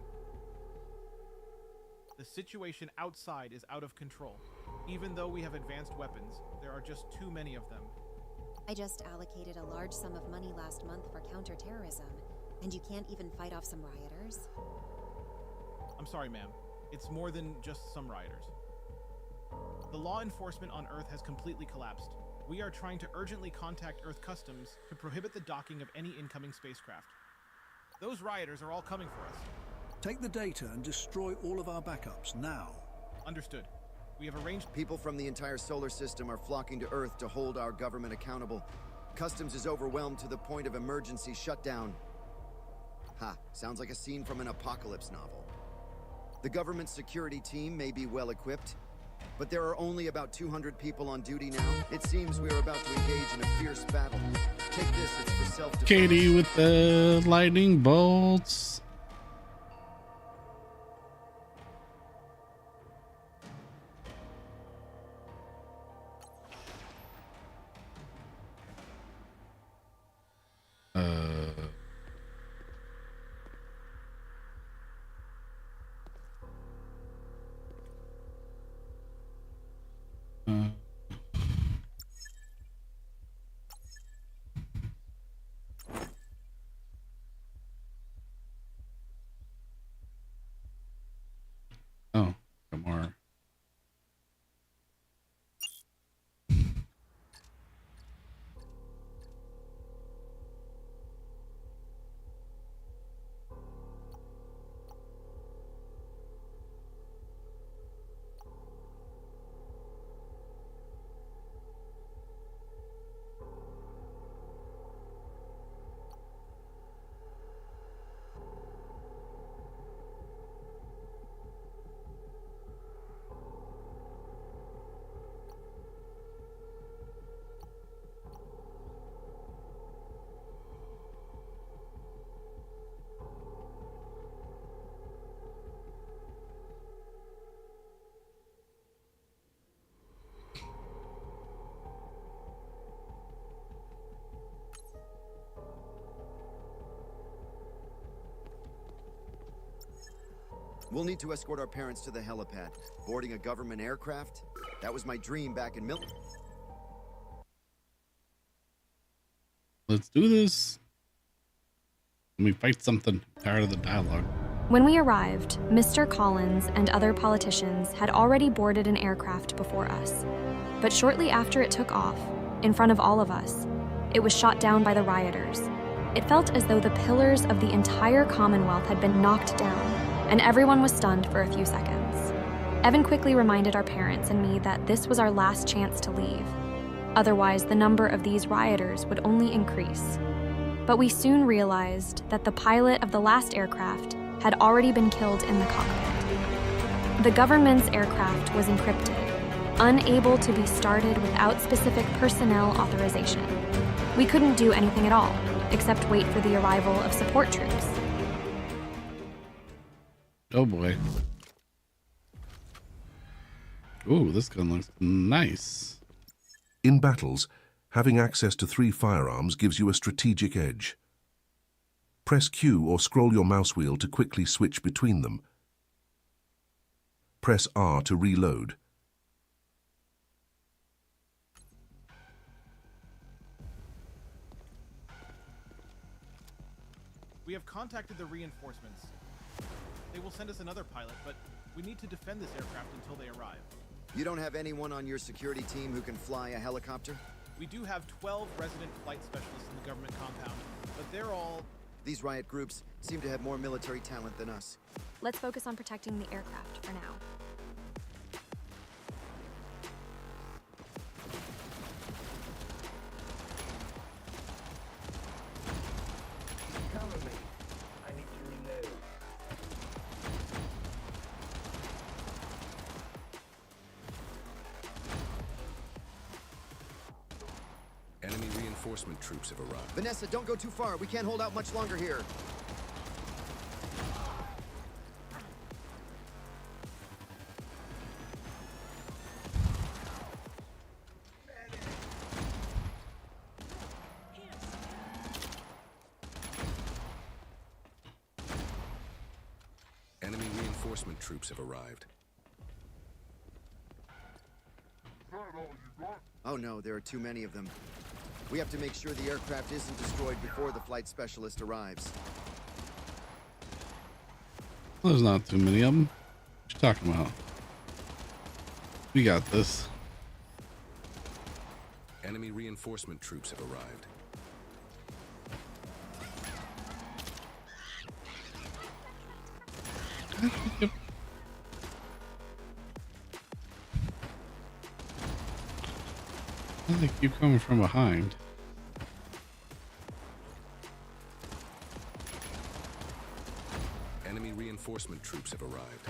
The situation outside is out of control. Even though we have advanced weapons, there are just too many of them. I just allocated a large sum of money last month for counterterrorism, and you can't even fight off some rioters? I'm sorry, ma'am. It's more than just some rioters. The law enforcement on Earth has completely collapsed. We are trying to urgently contact Earth Customs to prohibit the docking of any incoming spacecraft. Those rioters are all coming for us. Take the data and destroy all of our backups now. Understood. We have arranged... People from the entire solar system are flocking to Earth to hold our government accountable. Customs is overwhelmed to the point of emergency shutdown. Ha, sounds like a scene from an apocalypse novel. The government security team may be well equipped, but there are only about 200 people on duty now. It seems we are about to engage in a fierce battle. Take this, it's for self-defense. Katie with the lightning bolts. Oh, more. We'll need to escort our parents to the helipad. Boarding a government aircraft? That was my dream back in Milton. Let's do this. Let me fight something. Tired of the dialogue. When we arrived, Mr. Collins and other politicians had already boarded an aircraft before us. But shortly after it took off, in front of all of us, it was shot down by the rioters. It felt as though the pillars of the entire Commonwealth had been knocked down, and everyone was stunned for a few seconds. Evan quickly reminded our parents and me that this was our last chance to leave. Otherwise, the number of these rioters would only increase. But we soon realized that the pilot of the last aircraft had already been killed in the cockpit. The government's aircraft was encrypted, unable to be started without specific personnel authorization. We couldn't do anything at all, except wait for the arrival of support troops. Oh boy. Ooh, this gun looks nice. In battles, having access to 3 firearms gives you a strategic edge. Press Q or scroll your mouse wheel to quickly switch between them. Press R to reload. We have contacted the reinforcements. They will send us another pilot, but we need to defend this aircraft until they arrive. You don't have anyone on your security team who can fly a helicopter? We do have 12 resident flight specialists in the government compound, but they're all... These riot groups seem to have more military talent than us. Let's focus on protecting the aircraft for now. Cover me. I need to reload. Enemy reinforcement troops have arrived. Vanessa, don't go too far. We can't hold out much longer here. Enemy reinforcement troops have arrived. Oh no, there are too many of them. We have to make sure the aircraft isn't destroyed before the flight specialist arrives. There's not too many of them. What you talking about? We got this. Enemy reinforcement troops have arrived. They keep coming from behind. Enemy reinforcement troops have arrived.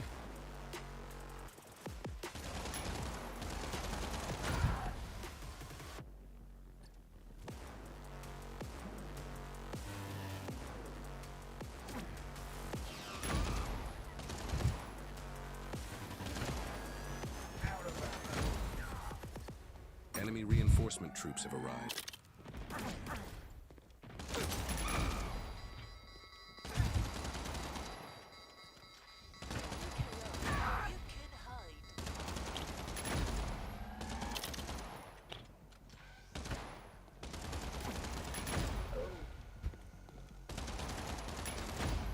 Enemy reinforcement troops have arrived.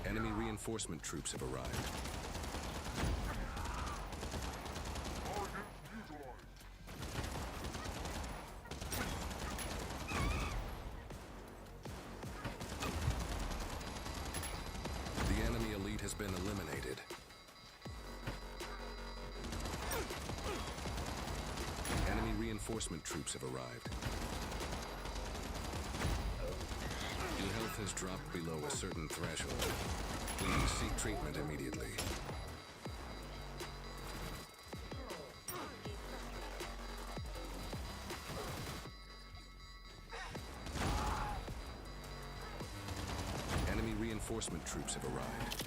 Enemy reinforcement troops have arrived. The enemy elite has been eliminated. Enemy reinforcement troops have arrived. Your health has dropped below a certain threshold. Please seek treatment immediately. Enemy reinforcement troops have arrived.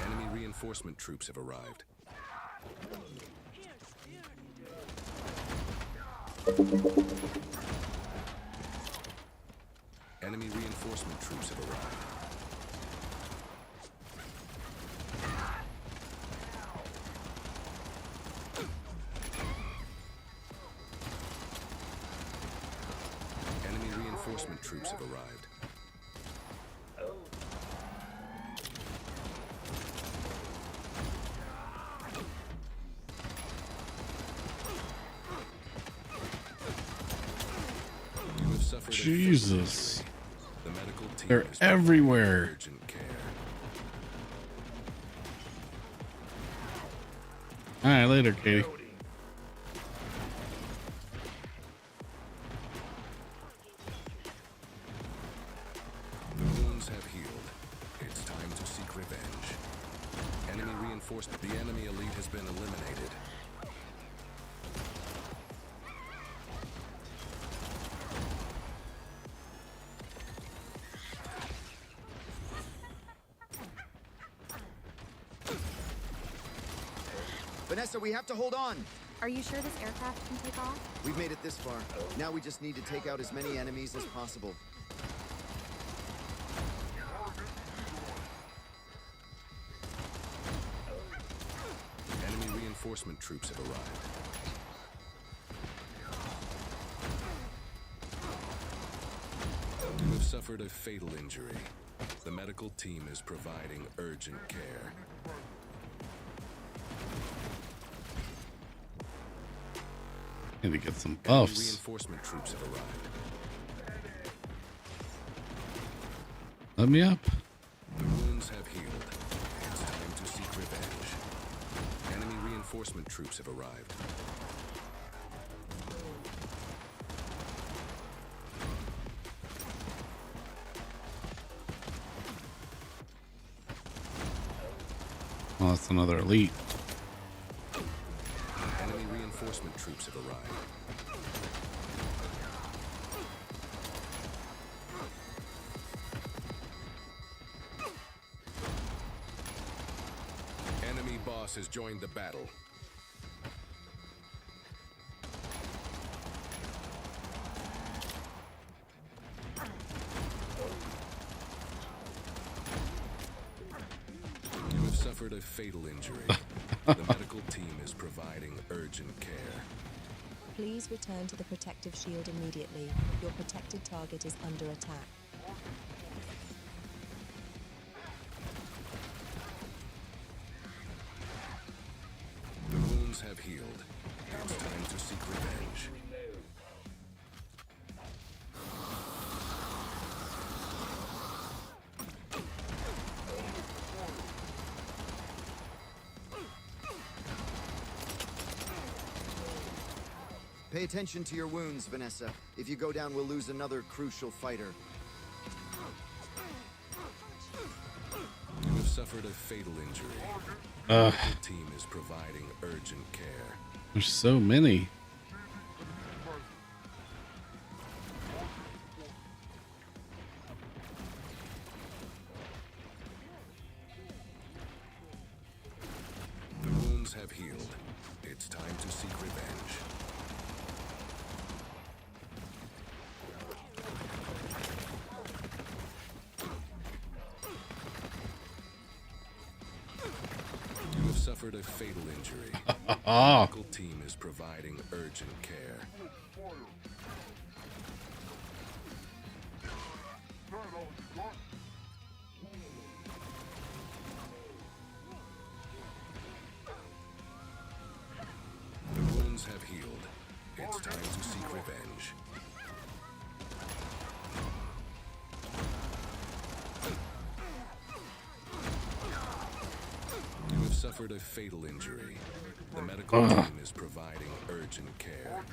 Enemy reinforcement troops have arrived. Enemy reinforcement troops have arrived. Enemy reinforcement troops have arrived. You have suffered a Jesus. The medical team They're has provided everywhere. urgent care. All right, later, Katie. The wounds have healed. It's time to seek revenge. Enemy reinforced. The enemy elite has been eliminated. Vanessa, we have to hold on. Are you sure this aircraft can take off? We've made it this far. Now we just need to take out as many enemies as possible. Enemy reinforcement troops have arrived. You have suffered a fatal injury. The medical team is providing urgent care. Need to get some Enemy buffs. reinforcement troops have arrived. Let me up. The wounds have healed. It's time to seek revenge. Enemy reinforcement troops have arrived. Oh, that's another elite. Enemy reinforcement troops have arrived. Enemy boss has joined the battle. You have suffered a fatal injury. The medical team is providing urgent care. Please return to the protective shield immediately. Your protected target is under attack. The wounds have healed. It's time to seek revenge. Pay attention to your wounds, Vanessa. If you go down, we'll lose another crucial fighter. You have suffered a fatal injury. The medical team is providing urgent care. There's so many. The wounds have healed. It's time to seek revenge. You have suffered a fatal injury. The medical team is providing urgent care. The wounds have healed. It's time to seek revenge. You have suffered a fatal injury. The medical team is providing urgent care.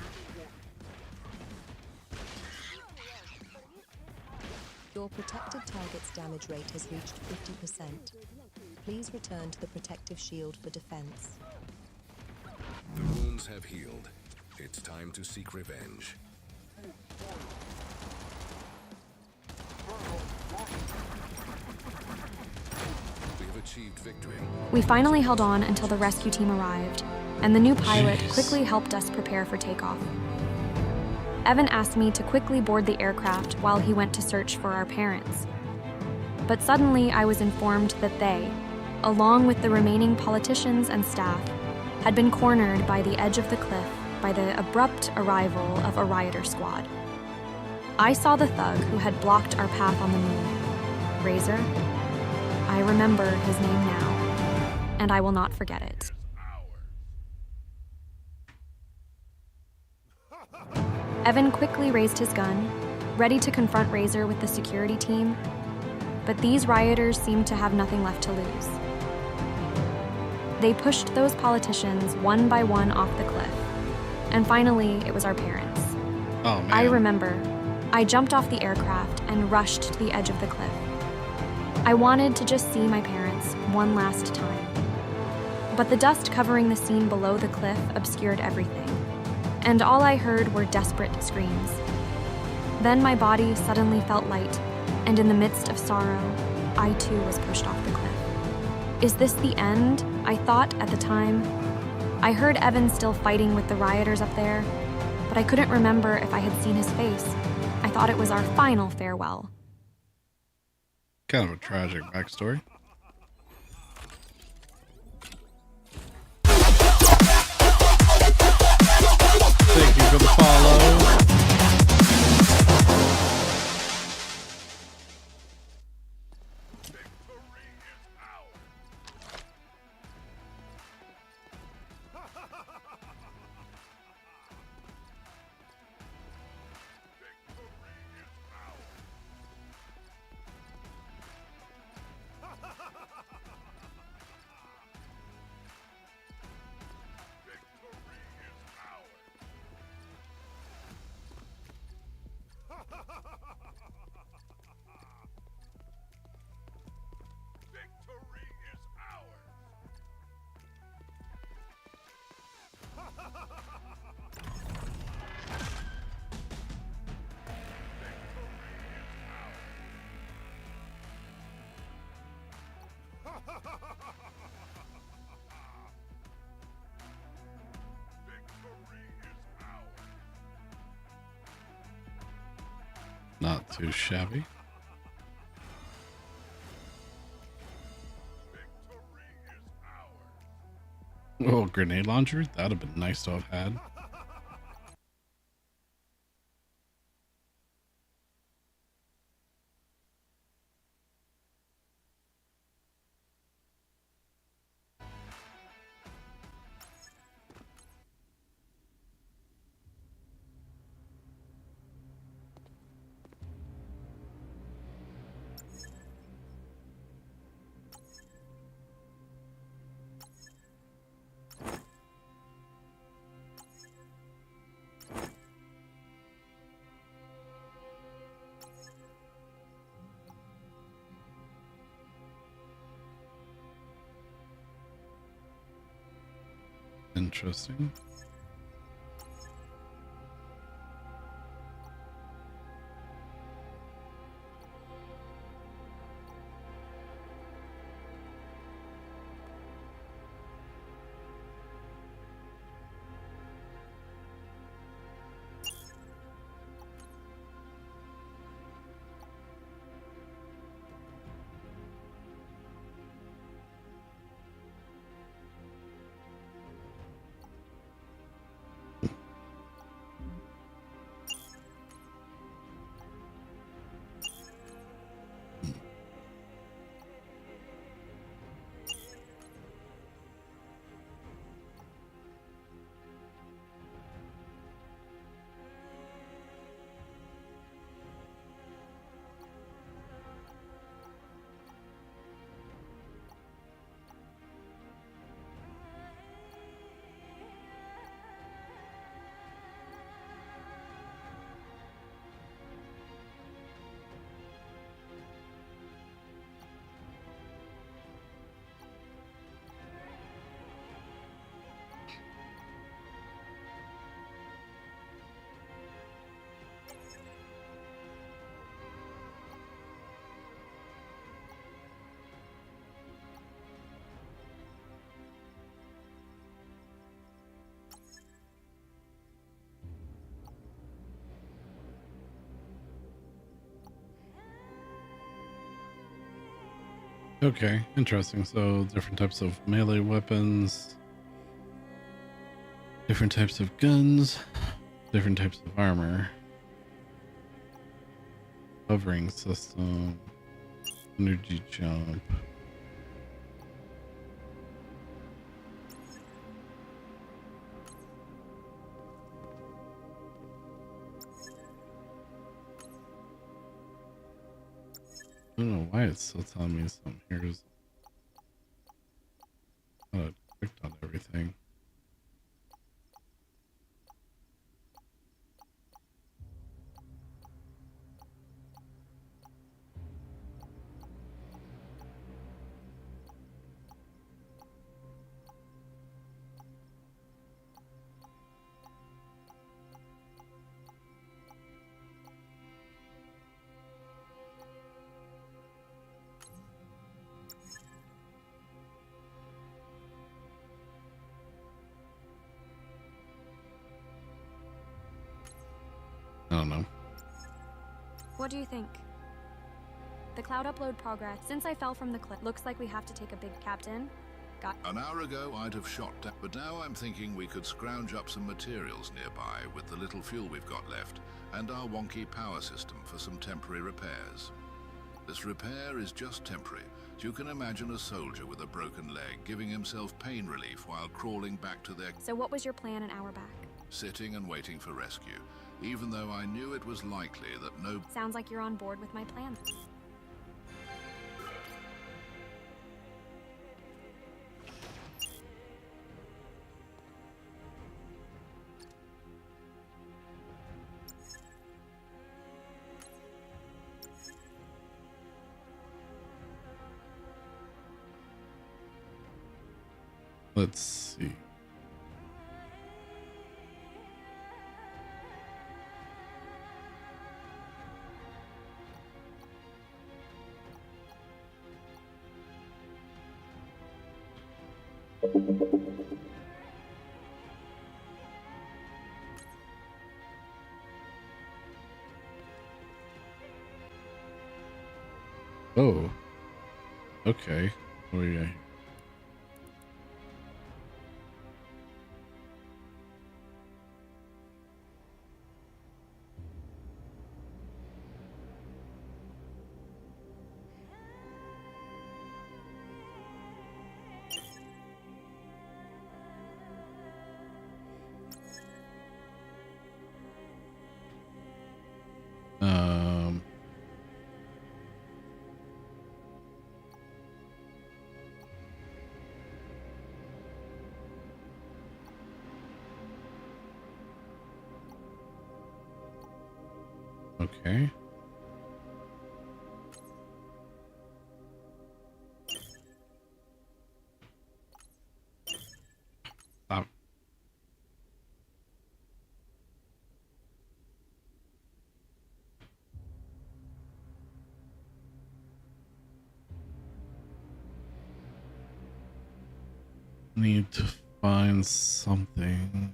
Your protected target's damage rate has reached 50%. Please return to the protective shield for defense. The wounds have healed. It's time to seek revenge. We have achieved victory. We finally held on until the rescue team arrived, and the new pilot quickly helped us prepare for takeoff. Evan asked me to quickly board the aircraft while he went to search for our parents. But suddenly I was informed that they, along with the remaining politicians and staff, had been cornered by the edge of the cliff by the abrupt arrival of a rioter squad. I saw the thug who had blocked our path on the moon. Razor. I remember his name now, and I will not forget it. Evan quickly raised his gun, ready to confront Razor with the security team, but these rioters seemed to have nothing left to lose. They pushed those politicians one by one off the cliff, and finally it was our parents. Oh, man. I remember, I jumped off the aircraft and rushed to the edge of the cliff. I wanted to just see my parents one last time. But the dust covering the scene below the cliff obscured everything, and all I heard were desperate screams. Then my body suddenly felt light, and in the midst of sorrow, I too was pushed off the cliff. Is this the end? I thought at the time. I heard Evan still fighting with the rioters up there, but I couldn't remember if I had seen his face. I thought it was our final farewell. Kind of a tragic backstory. Thank you for the follow. Not too shabby. Oh, grenade launcher? That'd have been nice to have had. Interesting. Okay, interesting. So different types of melee weapons, different types of guns, different types of armor, hovering system, energy jump. I don't know why it's still telling me some. Here's I clicked on everything. I don't know. What do you think? The cloud upload progress. Since I fell from the cliff, looks like we have to take a big captain. An hour ago, I'd have shot down, but now I'm thinking we could scrounge up some materials nearby with the little fuel we've got left and our wonky power system for some temporary repairs. This repair is just temporary. So you can imagine a soldier with a broken leg giving himself pain relief while crawling back to their... So what was your plan an hour back? Sitting and waiting for rescue, even though I knew it was likely that no... Sounds like you're on board with my plan. Let's see. Oh, okay. What do we got here? Um, okay. Stop. Need to find something.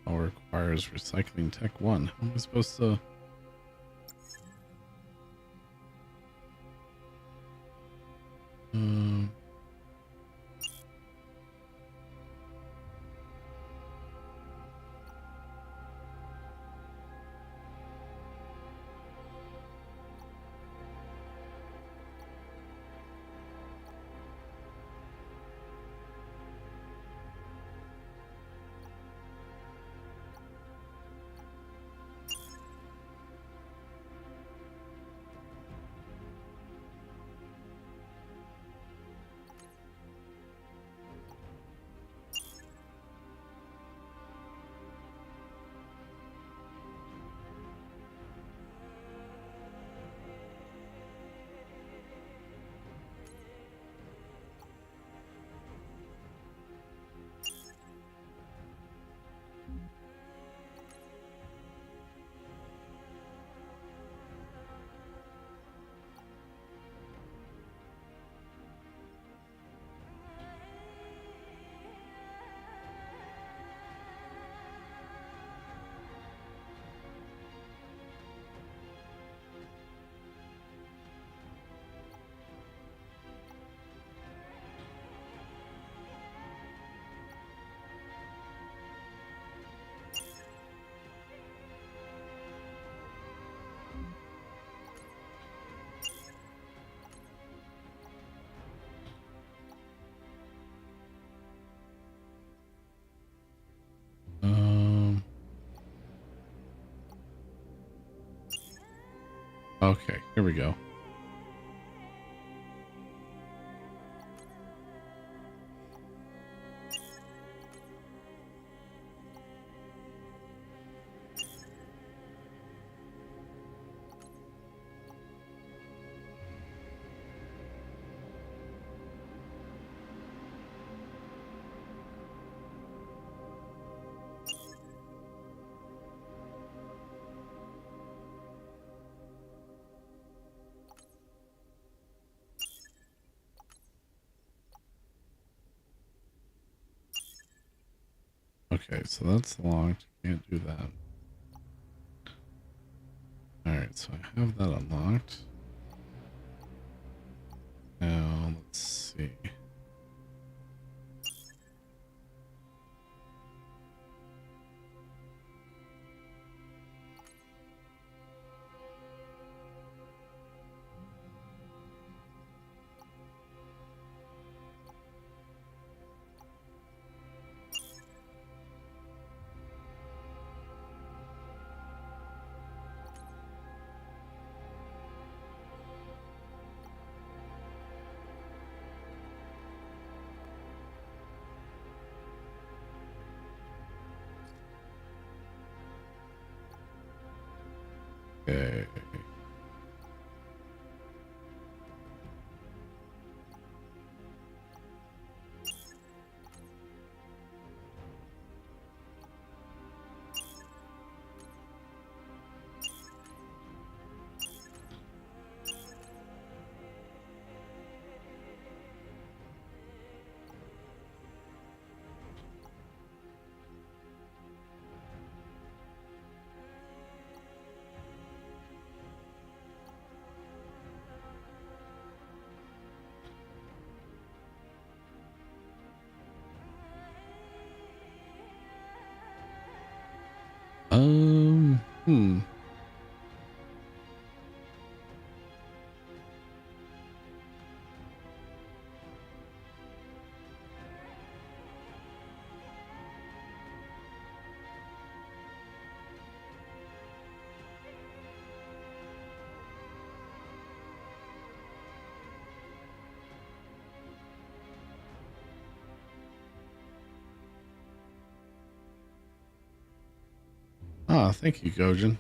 All requires recycling tech 1. How am I supposed to? Um, um, okay, here we go. Okay, so that's locked. Can't do that. Alright, so I have that unlocked. Now, let's see. Okay. Hmm. Oh, thank you, Gojin.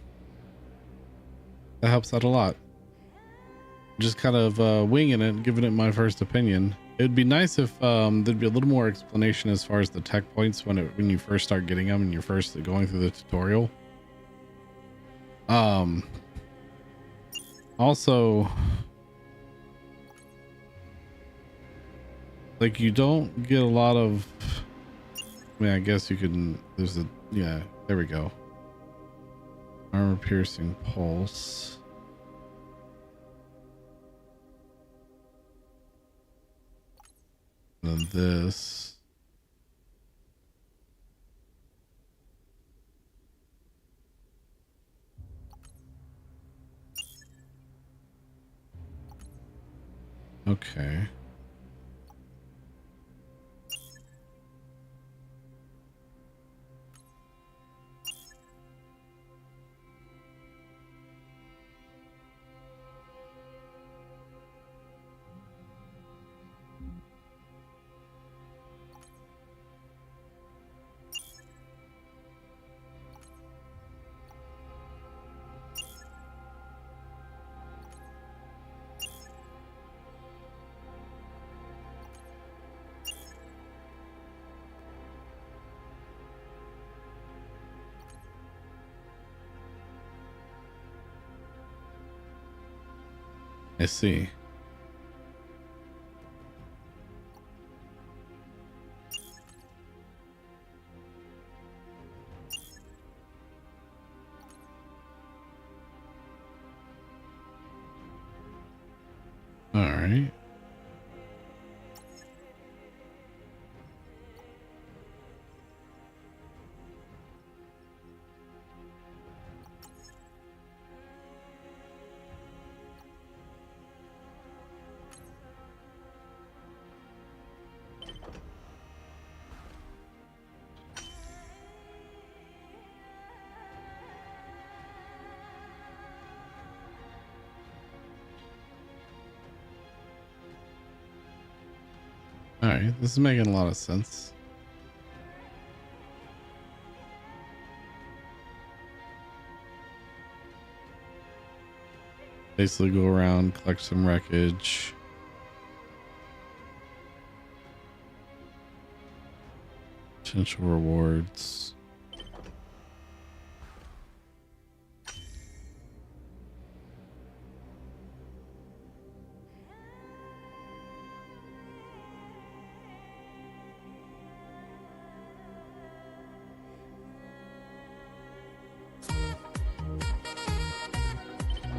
That helps out a lot. Just kind of winging it, giving it my first opinion. It'd be nice if there'd be a little more explanation as far as the tech points when you first start getting them and you're first going through the tutorial. Also, like, you don't get a lot of, I mean, I guess you can, there's a, yeah, there we go. Armor piercing pulse. And then this. Okay. I see. All right. All right, this is making a lot of sense. Basically go around, collect some wreckage. Potential rewards.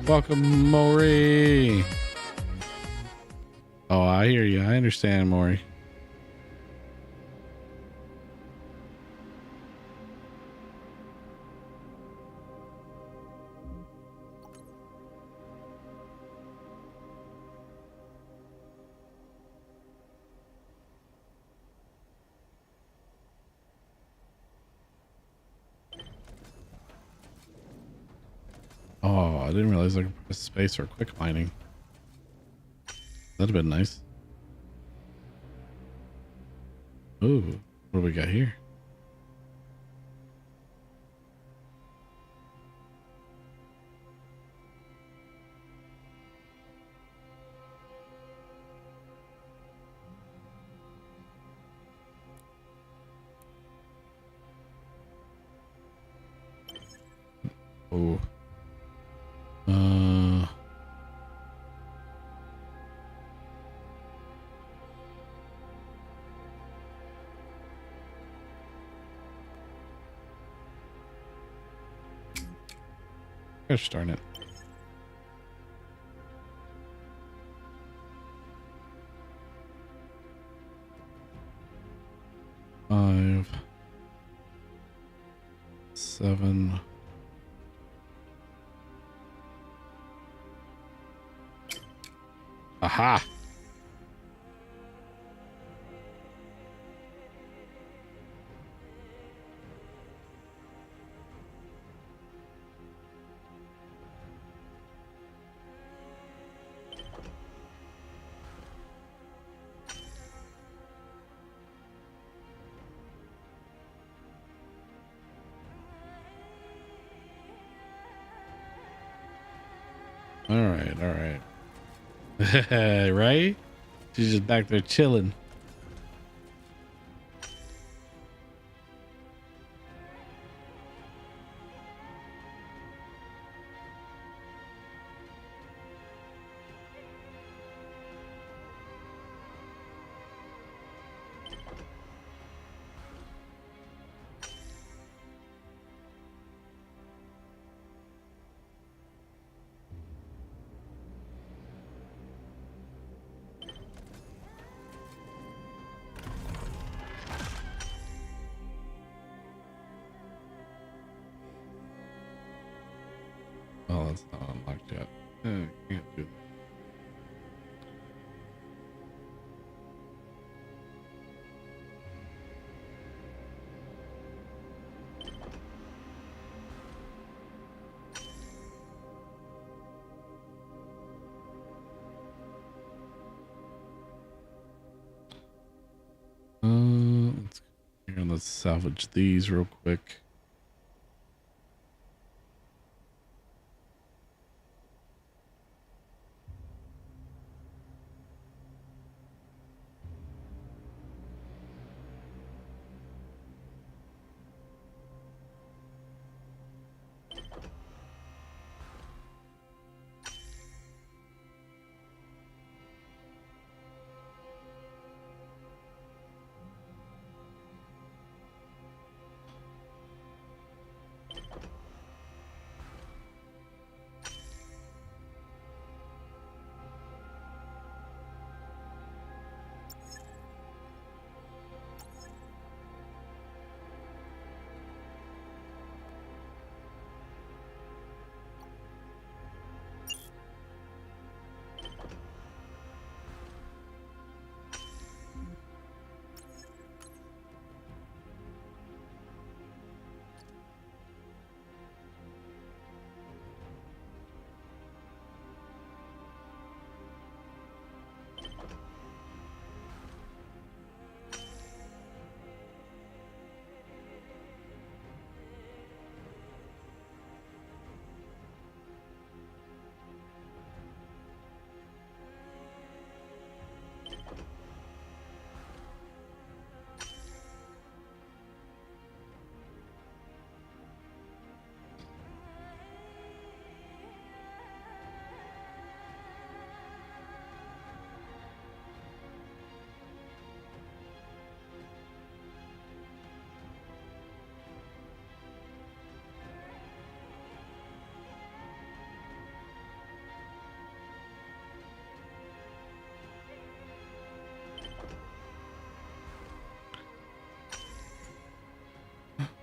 Welcome, Maury. Oh, I hear you. I understand, Maury. Oh, I didn't realize I could press space or quick mining. That'd have been nice. Ooh, what do we got here? Oh. Gosh darn it. Five, 7. Aha. All right. Right? She's just back there chilling. Oh, that's not unlocked yet. Can't do that. Let's salvage these real quick.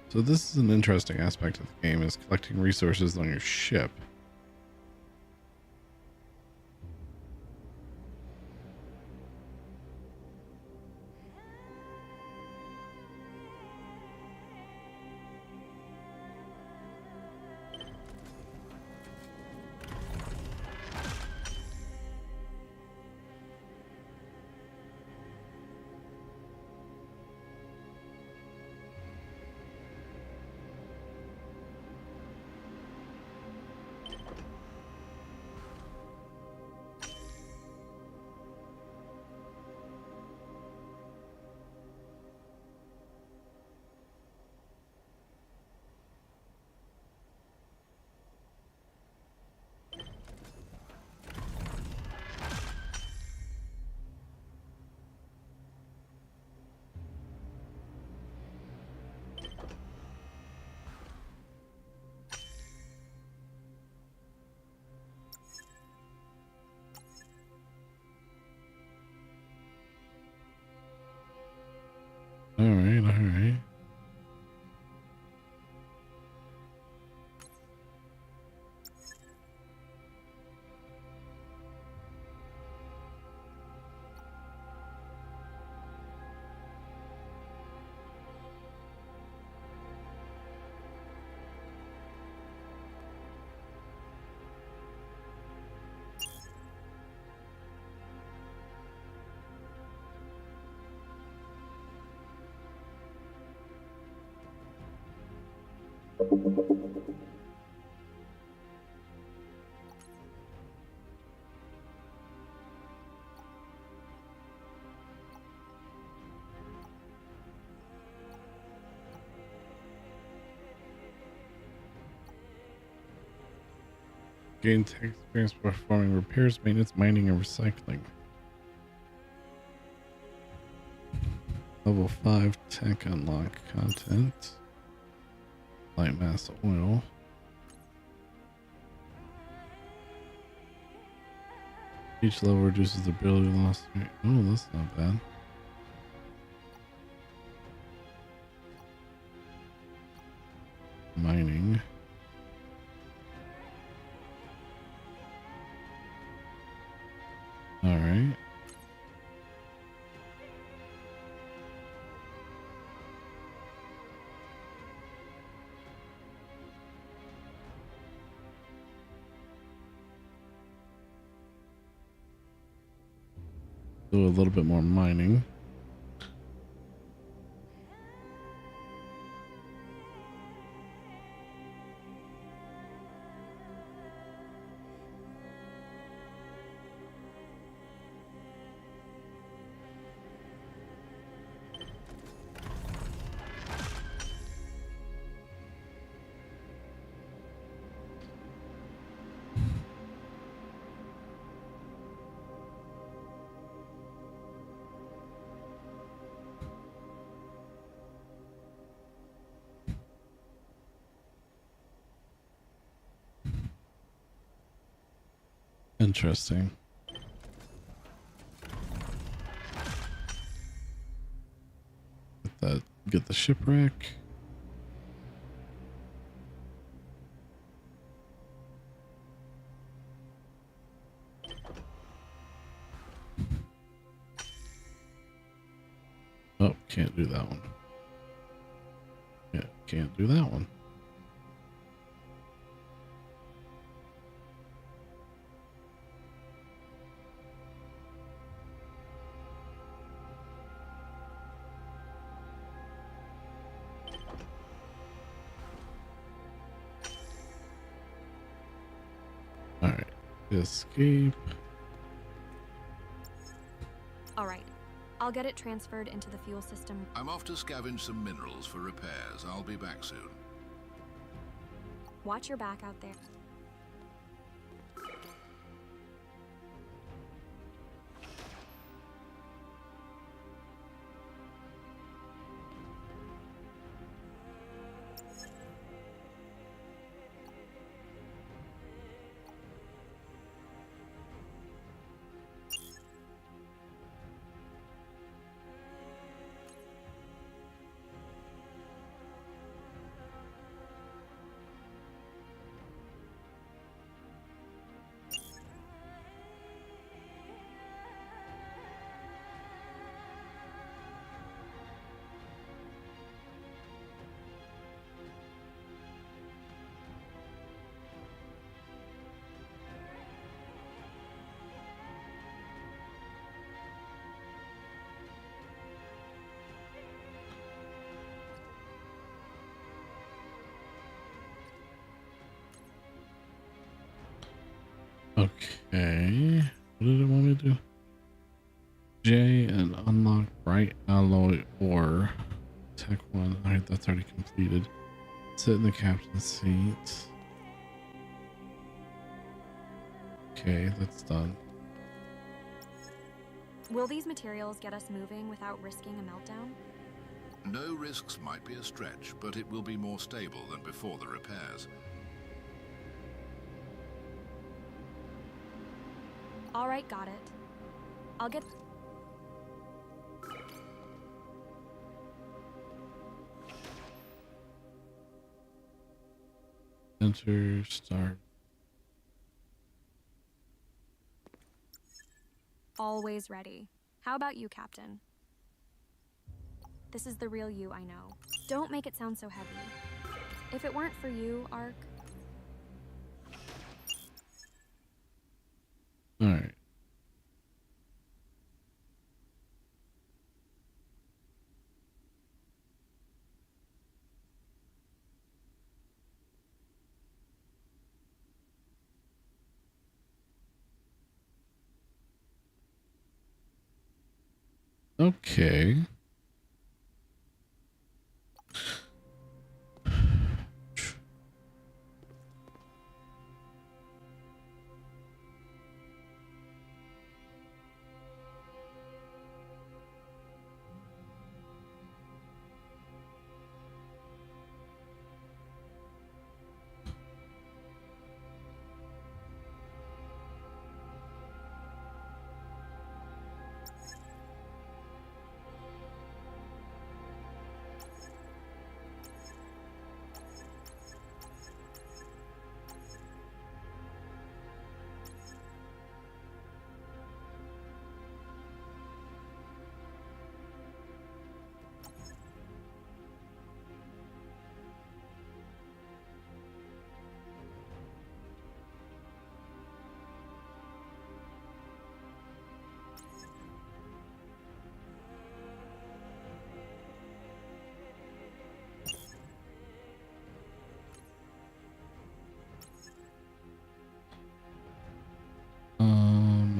So this is an interesting aspect of the game, is collecting resources on your ship. Gain tech experience performing repairs, maintenance, mining, and recycling. Level 5 tech unlock content. Light mass oil. Each level reduces the ability loss. Oh, that's not bad. Mining. All right. Do a little bit more mining. Interesting. Get the shipwreck. Oh, can't do that one. Yeah, can't do that one. All right, escape. All right, I'll get it transferred into the fuel system. I'm off to scavenge some minerals for repairs. I'll be back soon. Watch your back out there. Okay, what did it want me to do? J and unlock bright alloy ore. Tech 1. All right, that's already completed. Sit in the captain's seat. Okay, that's done. Will these materials get us moving without risking a meltdown? No risks might be a stretch, but it will be more stable than before the repairs. All right, got it. I'll get... Enter, start. Always ready. How about you, Captain? This is the real you, I know. Don't make it sound so heavy. If it weren't for you, Ark... All right. Okay.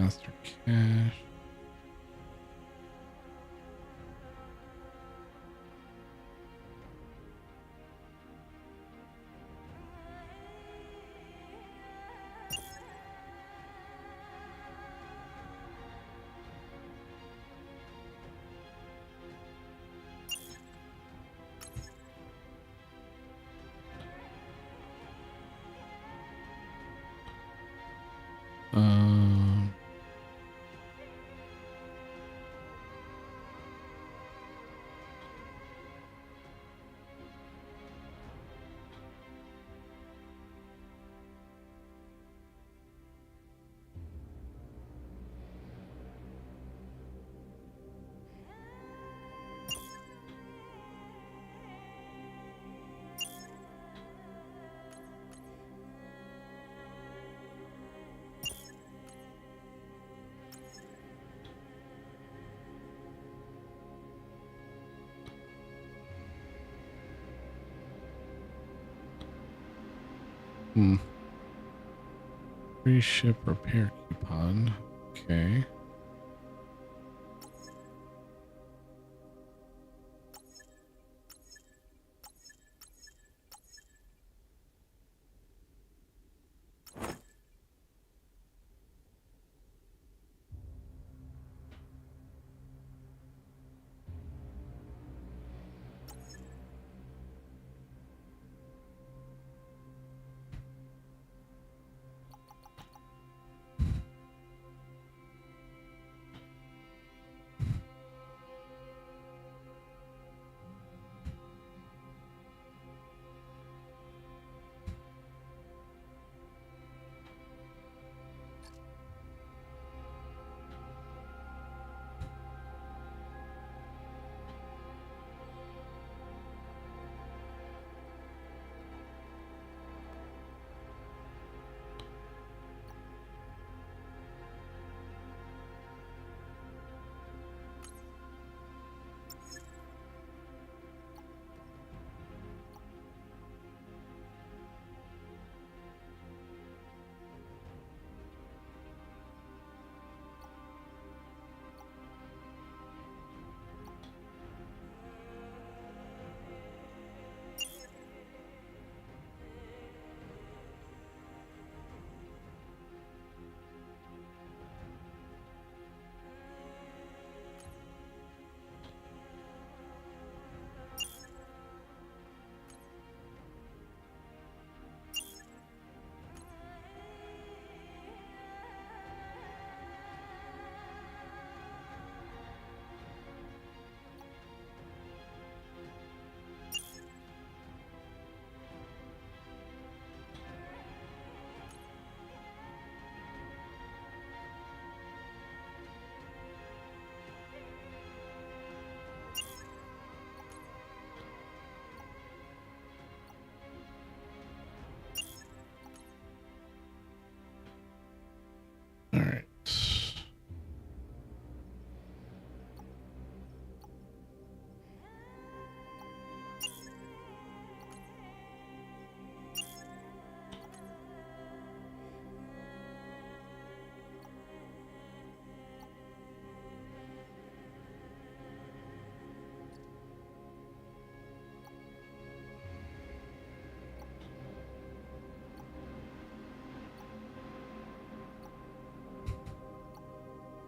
Master cache. Um, Free ship repair coupon. Okay.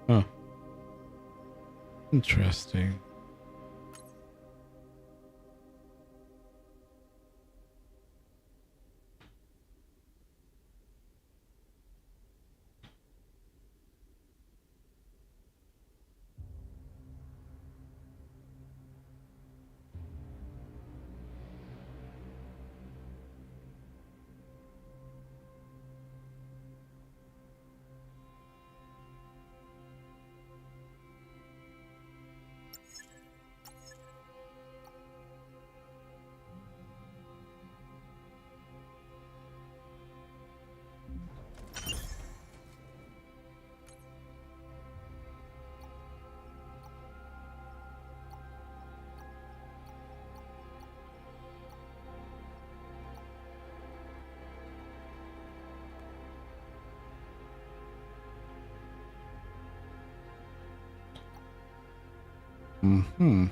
Huh. Interesting. Mm-hmm.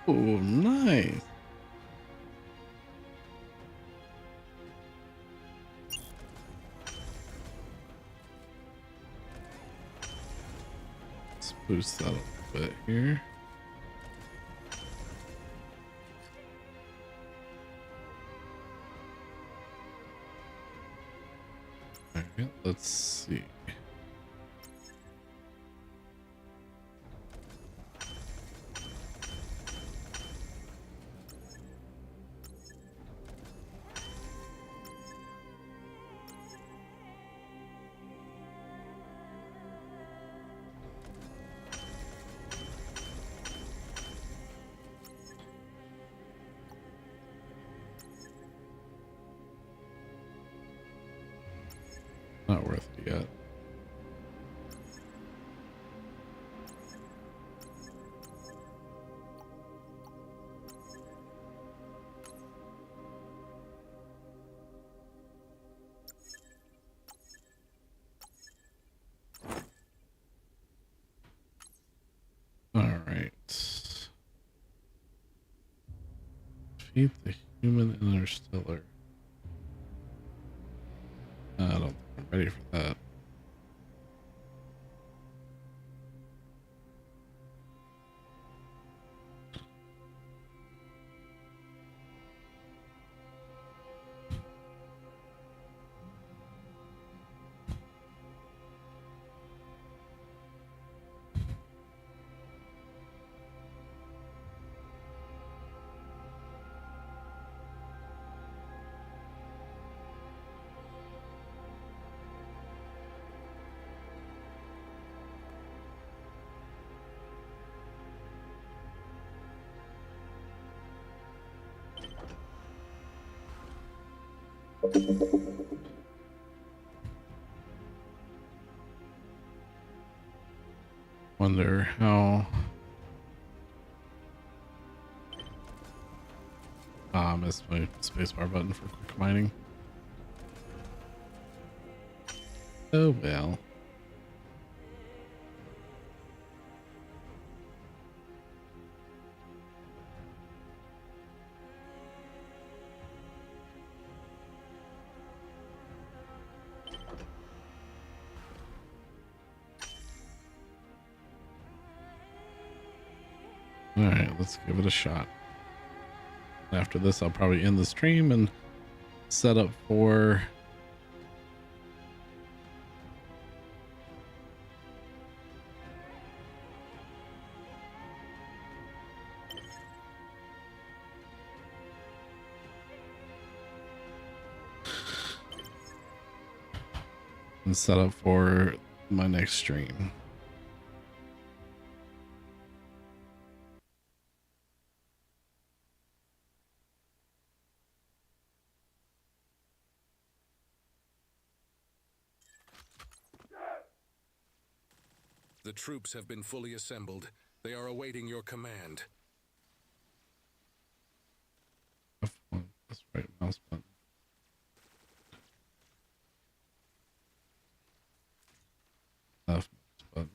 Oh, nice. Let's boost that a little bit here. All right, let's see. Not worth it yet. All right. Defeat the human interstellar. I don't think I'm ready for that. Wonder how. Ah, I missed my spacebar button for quick mining. Oh well. All right, let's give it a shot. After this, I'll probably end the stream and set up for my next stream. The troops have been fully assembled. They are awaiting your command. That's right, mouse button. Left mouse button.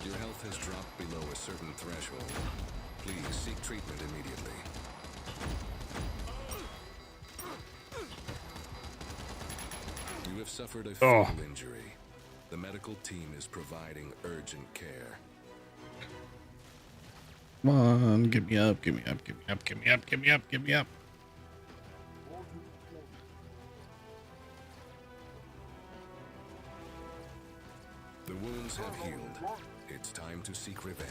Your health has dropped below a certain threshold. Please seek treatment immediately. You have suffered a fatal injury. The medical team is providing urgent care. Come on, get me up, get me up, get me up, get me up, get me up, get me up. The wounds have healed. It's time to seek revenge.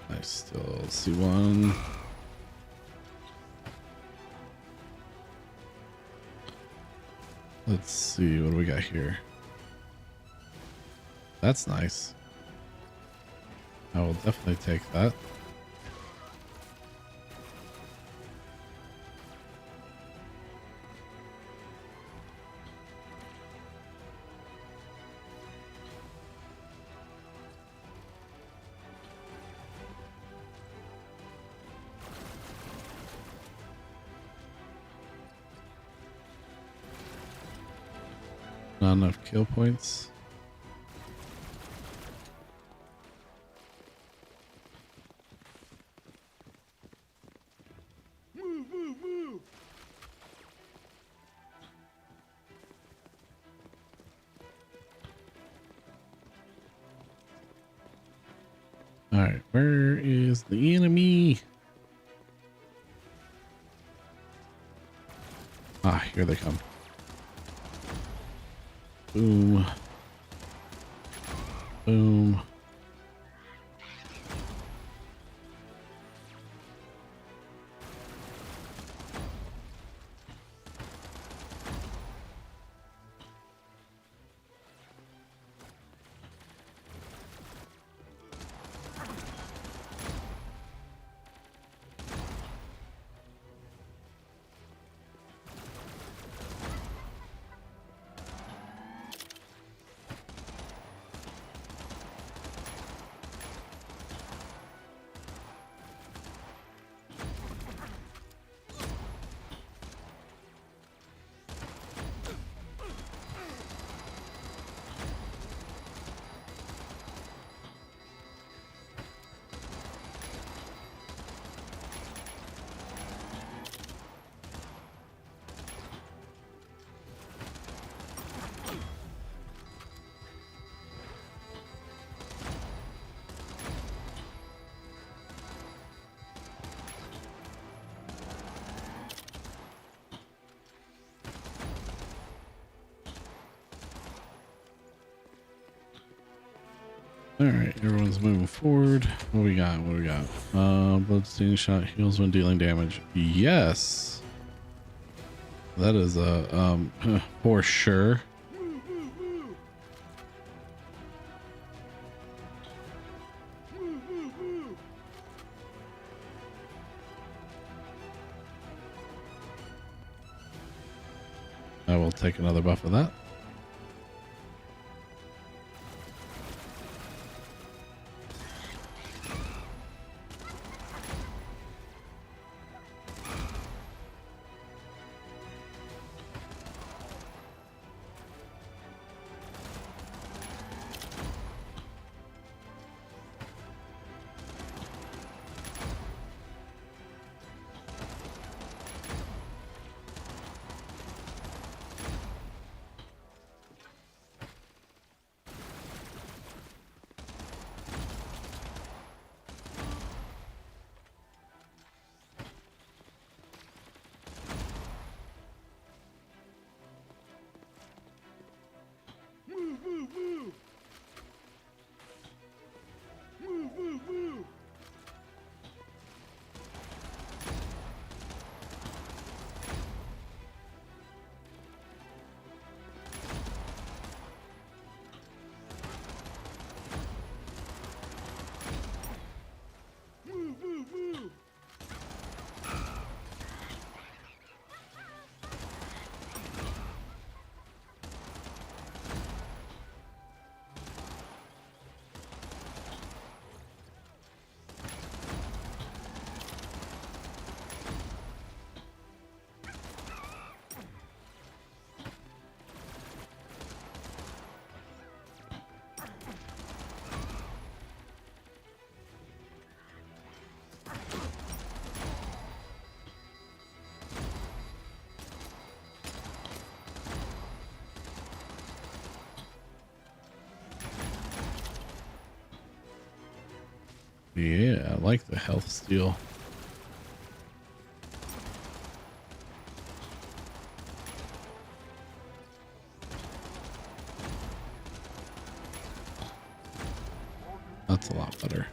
I still see one. Let's see, what do we got here? That's nice. I will definitely take that. Not enough kill points. All right, where is the enemy? Ah, here they come. Boom. Boom. All right, everyone's moving forward. What we got? What we got? Bloodstained shot heals when dealing damage. Yes, that is a for sure. I will take another buff of that. Yeah, I like the health steal. That's a lot better.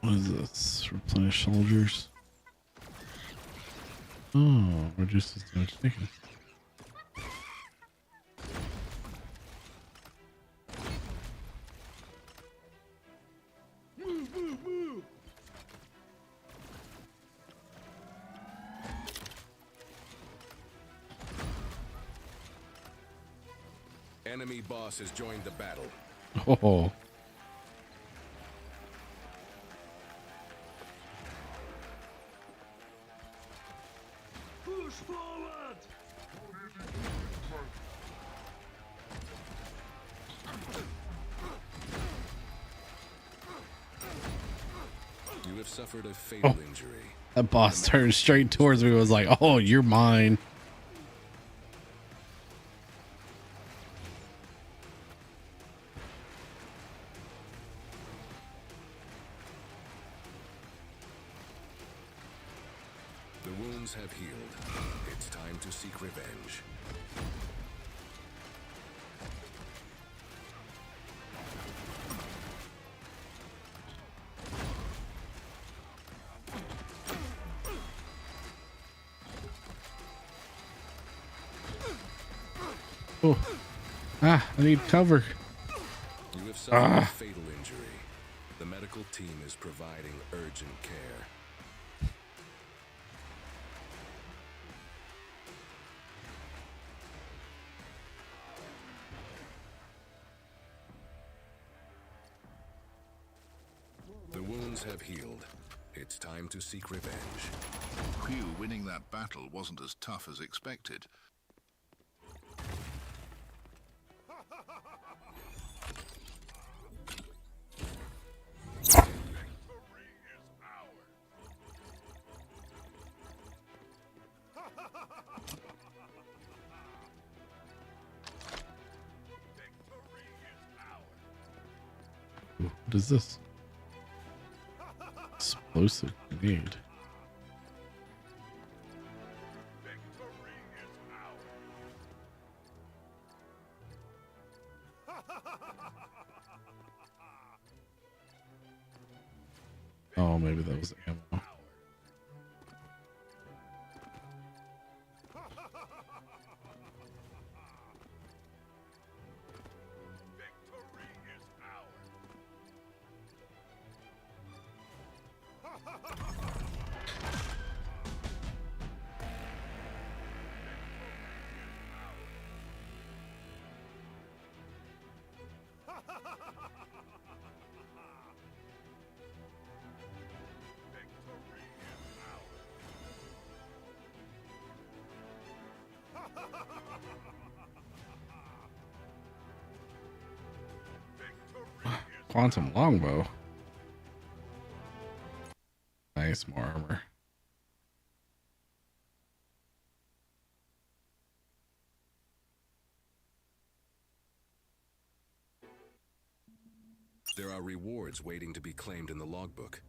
What is this? Replenish soldiers. Oh, reduces damage taken. Enemy boss has joined the battle. Oh. Push forward! You have suffered a fatal injury. That boss turned straight towards me and was like, oh, you're mine. The wounds have healed. It's time to seek revenge. Oh. Ah, I need cover. You have suffered a fatal injury. The medical team is providing urgent care. The wounds have healed. It's time to seek revenge. Phew, winning that battle wasn't as tough as expected. What is this? Explosive grenade. Oh, maybe that was ammo. Quantum longbow. Nice, more armor. There are rewards waiting to be claimed in the logbook.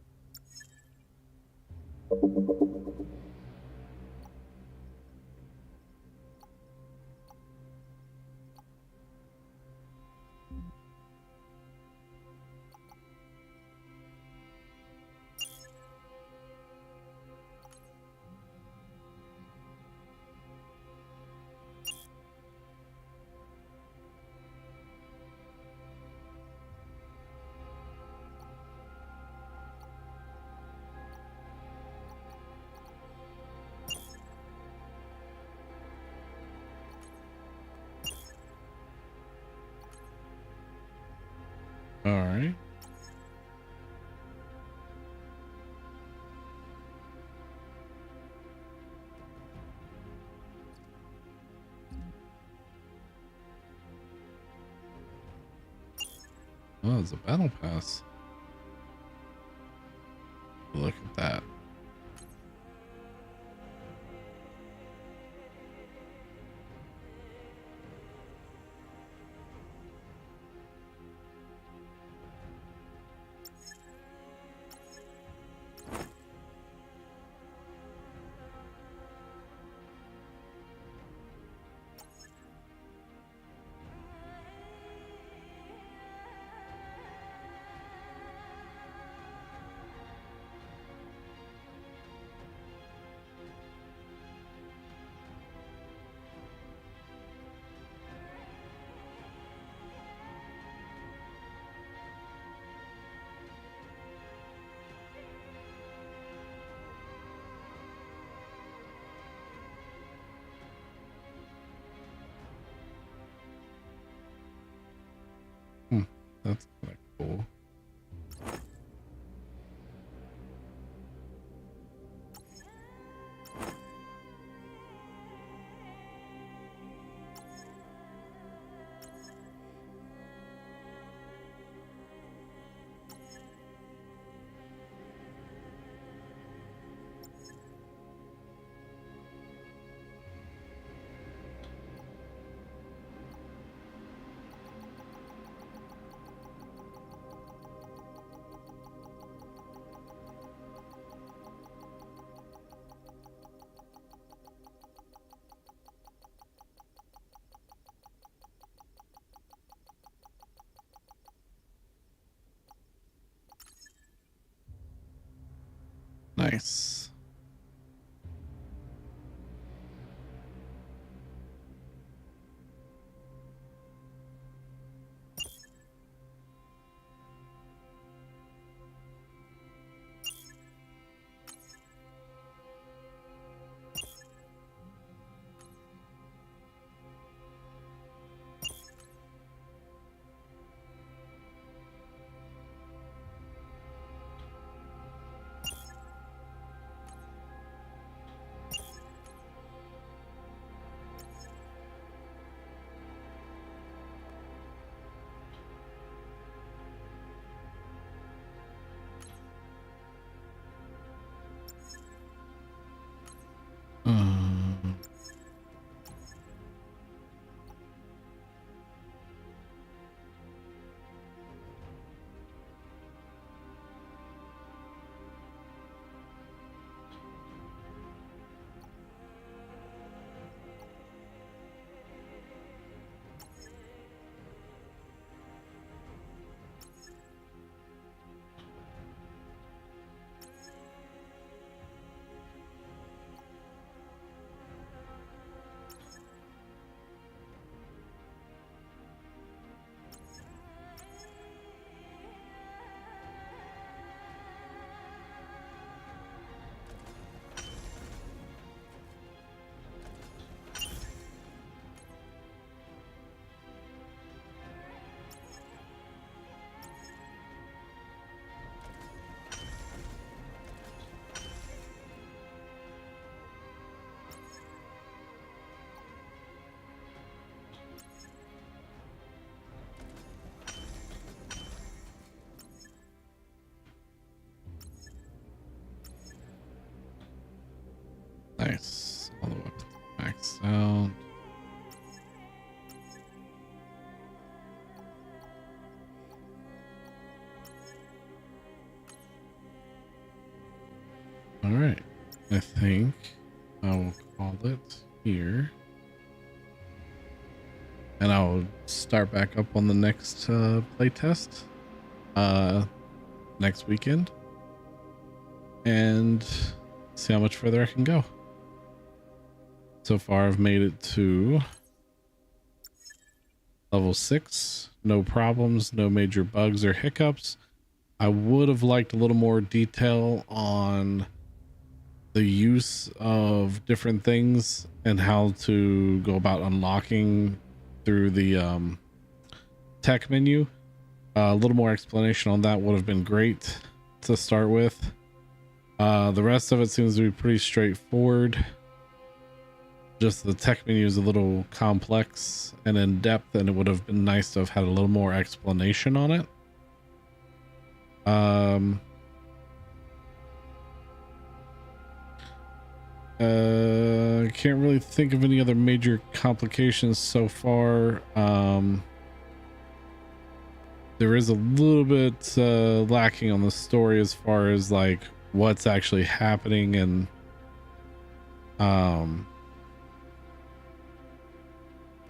All right. Oh, it's a battle pass. Look at that. That's kind of cool. Nice. All right, I think I will call it here, and I'll start back up on the next playtest next weekend, and see how much further I can go. So far, I've made it to level 6. No problems, no major bugs or hiccups. I would have liked a little more detail on the use of different things and how to go about unlocking through the tech menu. A little more explanation on that would have been great to start with. The rest of it seems to be pretty straightforward. Just the tech menu is a little complex and in depth, and it would have been nice to have had a little more explanation on it. I can't really think of any other major complications so far. There is a little bit lacking on the story as far as like what's actually happening, and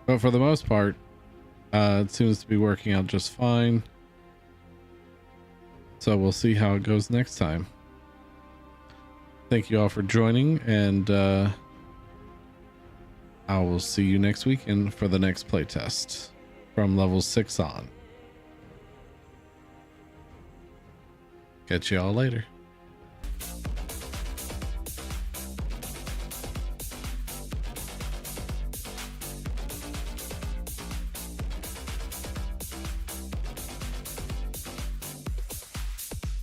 but for the most part, it seems to be working out just fine. So we'll see how it goes next time. Thank you all for joining, and I will see you next weekend for the next playtest from level 6 on. Catch you all later.